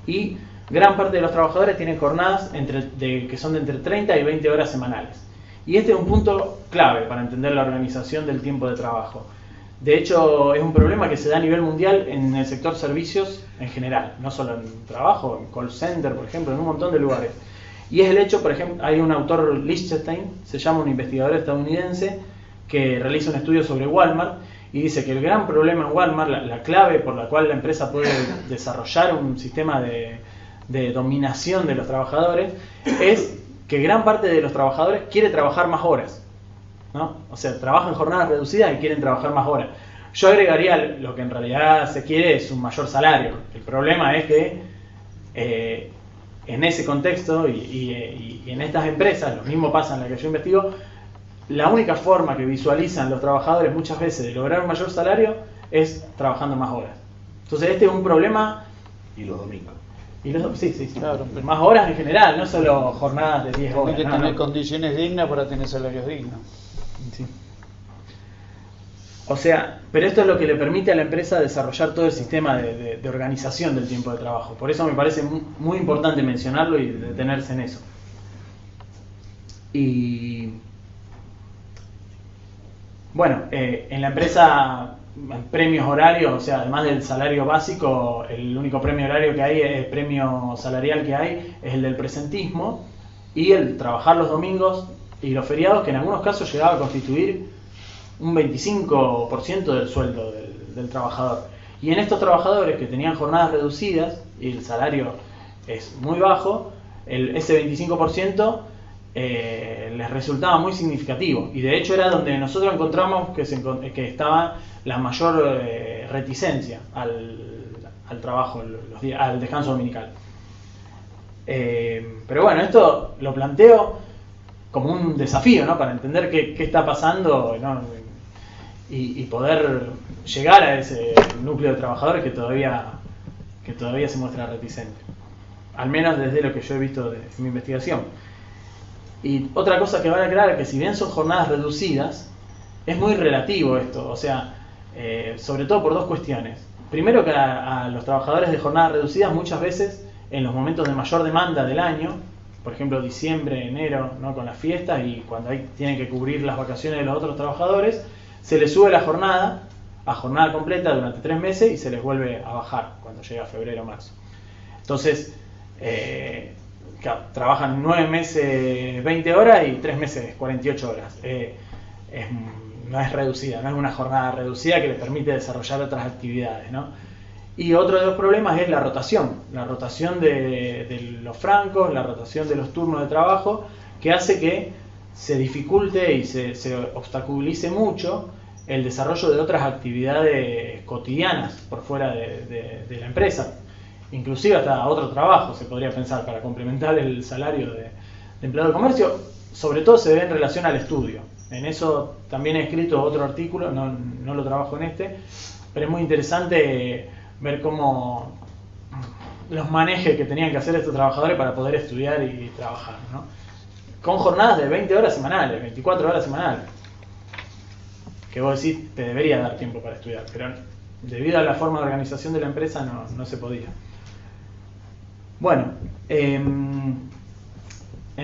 y gran parte de los trabajadores tienen jornadas que son de entre 30 y 20 horas semanales. Y este es un punto clave para entender la organización del tiempo de trabajo. De hecho, es un problema que se da a nivel mundial en el sector servicios en general, no solo en trabajo, en call center, por ejemplo, en un montón de lugares. Y es el hecho, por ejemplo, hay un autor, Lichtenstein, se llama un investigador estadounidense, que realiza un estudio sobre Walmart y dice que el gran problema en Walmart, la clave por la cual la empresa puede desarrollar un sistema de dominación de los trabajadores, es que gran parte de los trabajadores quiere trabajar más horas, ¿no? O sea, trabajan jornadas reducidas y quieren trabajar más horas. Yo agregaría lo que en realidad se quiere es un mayor salario. El problema es que en ese contexto y en estas empresas, lo mismo pasa en la que yo investigo, la única forma que visualizan los trabajadores muchas veces de lograr un mayor salario es trabajando más horas. Entonces este es un problema. Y los domingos. Sí. Claro, pero más horas en general, no solo jornadas de 10 horas. Hay que tener condiciones dignas para tener salarios dignos. Sí. O sea, pero esto es lo que le permite a la empresa desarrollar todo el sistema de organización del tiempo de trabajo. Por eso me parece muy importante mencionarlo y detenerse en eso. Y bueno, en la empresa, premios horarios, o sea, además del salario básico, el único premio horario que hay, el premio salarial que hay, es el del presentismo y el trabajar los domingos y los feriados, que en algunos casos llegaba a constituir un 25% del sueldo del trabajador. Y en estos trabajadores que tenían jornadas reducidas y el salario es muy bajo, ese 25% les resultaba muy significativo. Y de hecho era donde nosotros encontramos que estaba la mayor reticencia al trabajo, al descanso dominical. Pero bueno, esto lo planteo como un desafío, ¿no? Para entender qué está pasando, ¿no? Y poder llegar a ese núcleo de trabajadores que todavía se muestra reticente, al menos desde lo que yo he visto de mi investigación. Y otra cosa que vale aclarar es que si bien son jornadas reducidas, es muy relativo esto, o sea, sobre todo por dos cuestiones. Primero, que a los trabajadores de jornadas reducidas muchas veces en los momentos de mayor demanda del año, por ejemplo diciembre, enero, ¿no? Con las fiestas y cuando tienen que cubrir las vacaciones de los otros trabajadores, se les sube la jornada a jornada completa durante 3 meses y se les vuelve a bajar cuando llega febrero o marzo. Entonces, trabajan 9 meses 20 horas y 3 meses 48 horas. No es reducida, no es una jornada reducida que les permite desarrollar otras actividades, ¿no? Y otro de los problemas es la rotación de los francos, la rotación de los turnos de trabajo, que hace que se dificulte y se obstaculice mucho el desarrollo de otras actividades cotidianas por fuera de la empresa, inclusive hasta otro trabajo se podría pensar para complementar el salario de empleado de comercio. Sobre todo se ve en relación al estudio. En eso también he escrito otro artículo, no lo trabajo en este, pero es muy interesante ver cómo los manejes que tenían que hacer estos trabajadores para poder estudiar y trabajar, ¿no? Con jornadas de 20 horas semanales, 24 horas semanales. Que vos decís, te debería dar tiempo para estudiar, pero debido a la forma de organización de la empresa no se podía. Bueno, en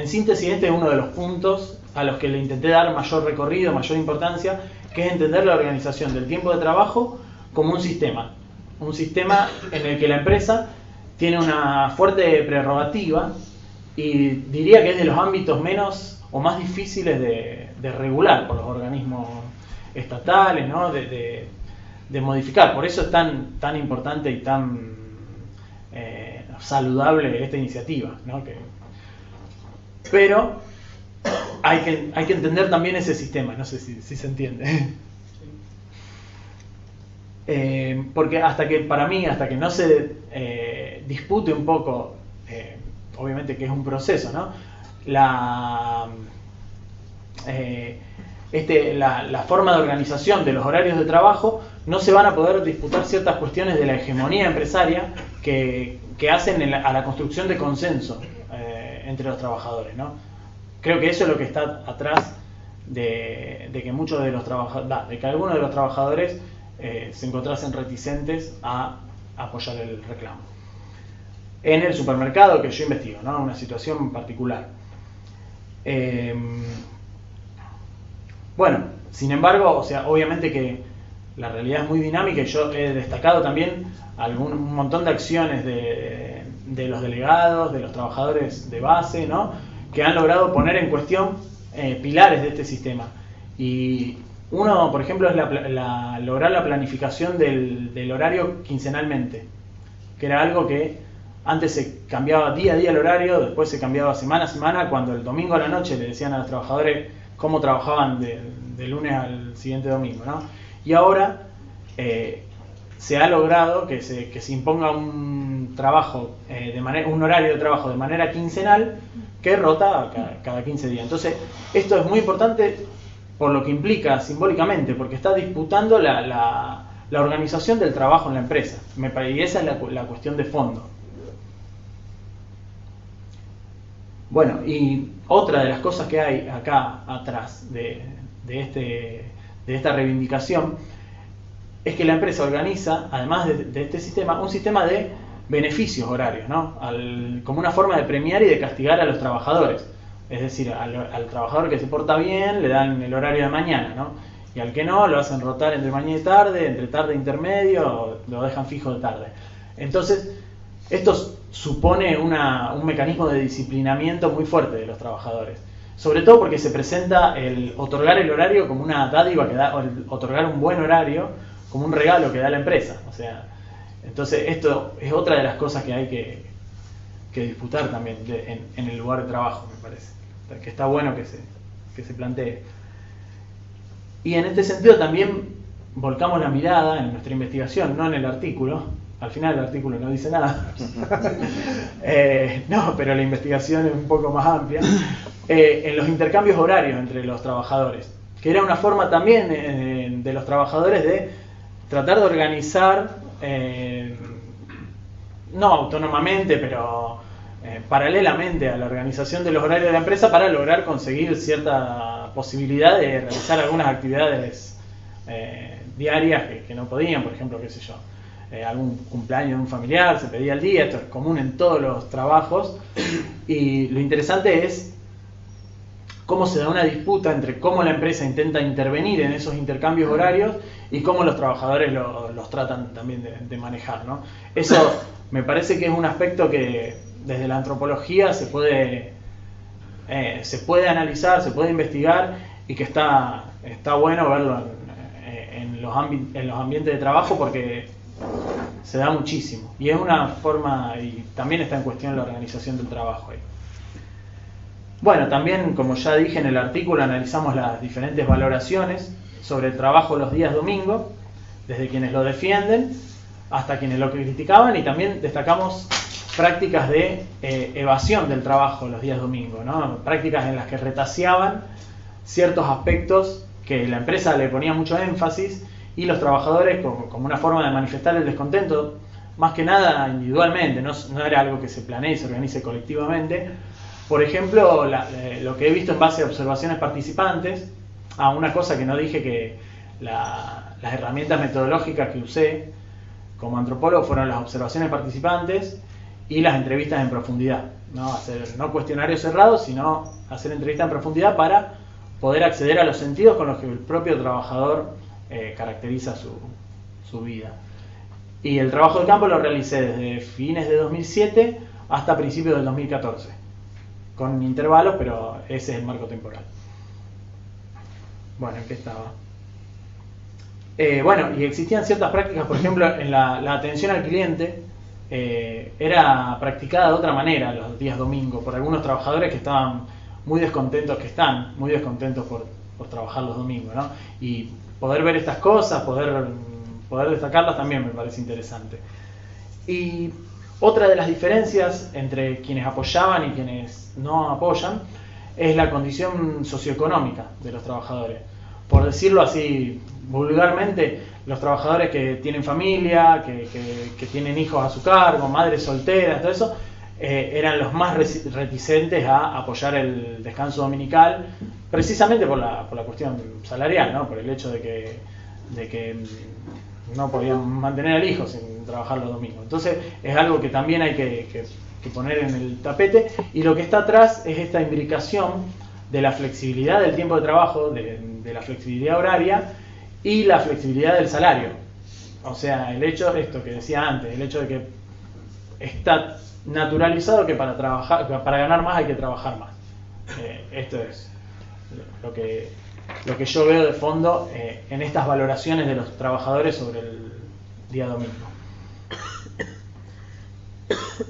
síntesis, este es uno de los puntos a los que le intenté dar mayor recorrido, mayor importancia, que es entender la organización del tiempo de trabajo como un sistema en el que la empresa tiene una fuerte prerrogativa y diría que es de los ámbitos menos o más difíciles de regular por los organismos estatales, ¿no? de modificar. Por eso es tan importante y tan saludable esta iniciativa, ¿no? Pero hay que entender también ese sistema, no sé si se entiende. Porque hasta que no se dispute un poco, obviamente que es un proceso, ¿no? La forma de organización de los horarios de trabajo, no se van a poder disputar ciertas cuestiones de la hegemonía empresaria que hacen a la construcción de consenso entre los trabajadores, ¿no? Creo que eso es lo que está atrás de que muchos de los trabajadores, de que algunos de los trabajadores se encontrasen reticentes a apoyar el reclamo. En el supermercado que yo investigo, ¿no? Una situación particular. Bueno, sin embargo, o sea, obviamente que la realidad es muy dinámica y yo he destacado también un montón de acciones de los delegados, de los trabajadores de base, ¿no? Que han logrado poner en cuestión pilares de este sistema. Y uno, por ejemplo, es lograr la planificación del horario quincenalmente, que era algo que antes se cambiaba día a día el horario, después se cambiaba semana a semana, cuando el domingo a la noche le decían a los trabajadores cómo trabajaban de lunes al siguiente domingo, ¿no? Y ahora se ha logrado que se imponga un trabajo, un horario de trabajo de manera quincenal que rota cada 15 días. Entonces, esto es muy importante por lo que implica simbólicamente, porque está disputando la organización del trabajo en la empresa. Y esa es la cuestión de fondo. Bueno, y otra de las cosas que hay acá atrás de esta reivindicación es que la empresa organiza, además de este sistema, un sistema de beneficios horarios, ¿no? Como una forma de premiar y de castigar a los trabajadores. Es decir, al trabajador que se porta bien le dan el horario de mañana, ¿no? Y al que no, lo hacen rotar entre mañana y tarde, entre tarde e intermedio, lo dejan fijo de tarde. Entonces, esto supone un mecanismo de disciplinamiento muy fuerte de los trabajadores. Sobre todo porque se presenta el otorgar el horario como una dádiva que da, o el otorgar un buen horario como un regalo que da la empresa. O sea, entonces esto es otra de las cosas que hay que disputar también en el lugar de trabajo, me parece. Que está bueno que se plantee. Y en este sentido también volcamos la mirada en nuestra investigación, no en el artículo. Al final el artículo no dice nada. No, pero la investigación es un poco más amplia. En los intercambios horarios entre los trabajadores, que era una forma también de los trabajadores de tratar de organizar, no autónomamente, pero paralelamente a la organización de los horarios de la empresa, para lograr conseguir cierta posibilidad de realizar algunas actividades diarias que no podían, por ejemplo, qué sé yo, algún cumpleaños de un familiar se pedía al día. Esto es común en todos los trabajos, y lo interesante es cómo se da una disputa entre cómo la empresa intenta intervenir en esos intercambios horarios y cómo los trabajadores los tratan también de manejar, ¿no? Eso me parece que es un aspecto que desde la antropología se puede analizar, se puede investigar, y que está bueno verlo en los ambientes de trabajo, porque se da muchísimo y es una forma, y también está en cuestión la organización del trabajo ahí. Bueno, también, como ya dije en el artículo, analizamos las diferentes valoraciones sobre el trabajo los días domingo, desde quienes lo defienden hasta quienes lo criticaban, y también destacamos prácticas de evasión del trabajo los días domingo, ¿no? Prácticas en las que retaseaban ciertos aspectos que la empresa le ponía mucho énfasis, y los trabajadores, como una forma de manifestar el descontento más que nada individualmente, no era algo que se planee y se organice colectivamente. Por ejemplo, lo que he visto en base a observaciones participantes, una cosa que no dije, que las herramientas metodológicas que usé como antropólogo fueron las observaciones participantes y las entrevistas en profundidad, ¿no? Hacer no cuestionarios cerrados, sino hacer entrevistas en profundidad para poder acceder a los sentidos con los que el propio trabajador caracteriza su vida. Y el trabajo de campo lo realicé desde fines de 2007 hasta principios del 2014, con intervalos, pero ese es el marco temporal. Bueno, ¿en qué estaba? Bueno, y existían ciertas prácticas, por ejemplo, en la atención al cliente era practicada de otra manera los días domingos por algunos trabajadores que estaban muy descontentos, por trabajar los domingos, ¿no? Y poder ver estas cosas, poder destacarlas también me parece interesante. Y otra de las diferencias entre quienes apoyaban y quienes no apoyan es la condición socioeconómica de los trabajadores. Por decirlo así vulgarmente, los trabajadores que tienen familia, que tienen hijos a su cargo, madres solteras, todo eso, eran los más reticentes a apoyar el descanso dominical, precisamente por la cuestión salarial, ¿no? Por el hecho de que no podían mantener al hijo sin trabajar los domingos. Entonces es algo que también hay que poner en el tapete, y lo que está atrás es esta imbricación de la flexibilidad del tiempo de trabajo, de la flexibilidad horaria y la flexibilidad del salario. O sea, el hecho, esto que decía antes, el hecho de que está naturalizado que para ganar más hay que trabajar más. Esto es lo que yo veo de fondo en estas valoraciones de los trabajadores sobre el día domingo.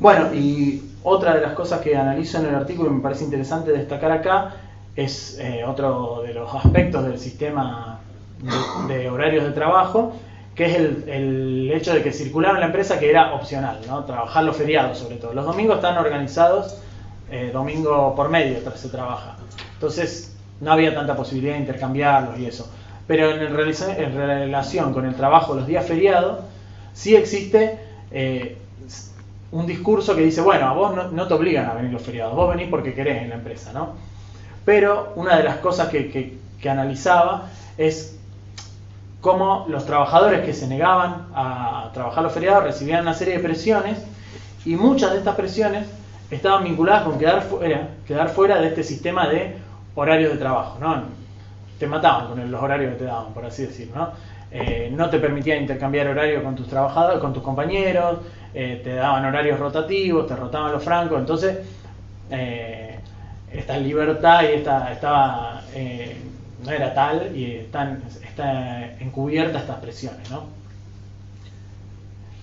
Bueno, y otra de las cosas que analizo en el artículo y me parece interesante destacar acá es otro de los aspectos del sistema de horarios de trabajo, que es el hecho de que circulaba en la empresa que era opcional, ¿no? Trabajar los feriados sobre todo. Los domingos están organizados domingo por medio, se trabaja. Entonces no había tanta posibilidad de intercambiarlos y eso. Pero en relación con el trabajo los días feriados, sí existe un discurso que dice, bueno, a vos no te obligan a venir los feriados, vos venís porque querés en la empresa, ¿no? Pero una de las cosas que analizaba es cómo los trabajadores que se negaban a trabajar los feriados recibían una serie de presiones, y muchas de estas presiones estaban vinculadas con quedar fuera de este sistema de horarios de trabajo, ¿no? Te mataban con los horarios que te daban, por así decirlo, ¿no? No te permitían intercambiar horario con tus trabajadores, con tus compañeros, te daban horarios rotativos, te rotaban los francos. Entonces esta libertad y estaba no era tal, y está encubierta estas presiones, ¿no?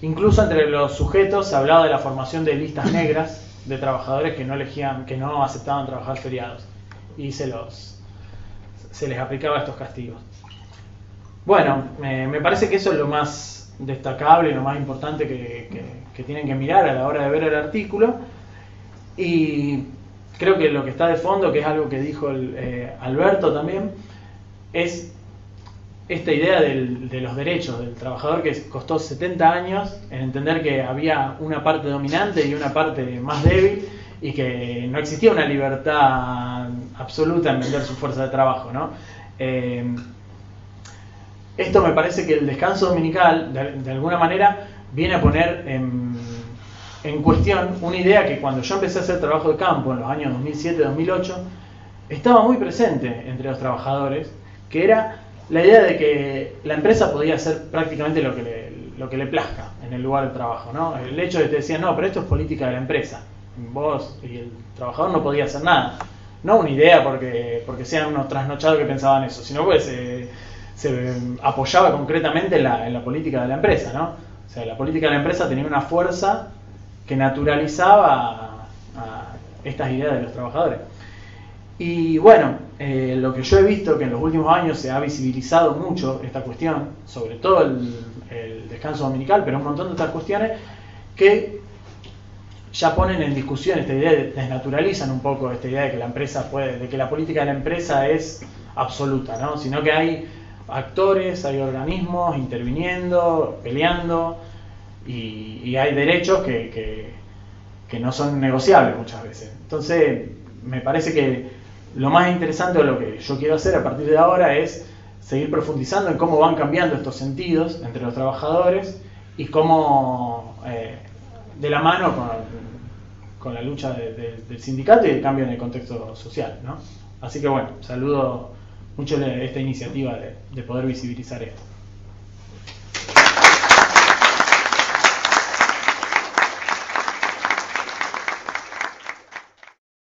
Incluso entre los sujetos se hablaba de la formación de listas negras de trabajadores que no aceptaban trabajar feriados, y se les aplicaba estos castigos. Bueno, me parece que eso es lo más destacable y lo más importante que tienen que mirar a la hora de ver el artículo. Y creo que lo que está de fondo, que es algo que dijo Alberto también, es esta idea de los derechos del trabajador, que costó 70 años en entender que había una parte dominante y una parte más débil, y que no existía una libertad absoluta en vender su fuerza de trabajo, ¿no? Esto me parece que el descanso dominical, de alguna manera, viene a poner en cuestión una idea que cuando yo empecé a hacer trabajo de campo en los años 2007-2008, estaba muy presente entre los trabajadores, que era la idea de que la empresa podía hacer prácticamente lo que le plazca en el lugar de trabajo, ¿no? El hecho de que te decían, no, pero esto es política de la empresa, vos y el trabajador no podía hacer nada. No una idea porque sean unos trasnochados que pensaban eso, sino porque se apoyaba concretamente en la política de la empresa, ¿no? O sea, la política de la empresa tenía una fuerza que naturalizaba a estas ideas de los trabajadores. Y bueno, lo que yo he visto que en los últimos años se ha visibilizado mucho esta cuestión, sobre todo el descanso dominical, pero un montón de otras cuestiones que ya ponen en discusión esta idea, desnaturalizan un poco esta idea de que la empresa de que la política de la empresa es absoluta, ¿no? Sino que hay actores, hay organismos interviniendo, peleando, y hay derechos que no son negociables muchas veces. Entonces, me parece que lo más interesante de lo que yo quiero hacer a partir de ahora es seguir profundizando en cómo van cambiando estos sentidos entre los trabajadores y cómo, de la mano con la lucha del sindicato y el cambio en el contexto social, ¿no? Así que bueno, saludo mucho esta iniciativa de poder visibilizar esto.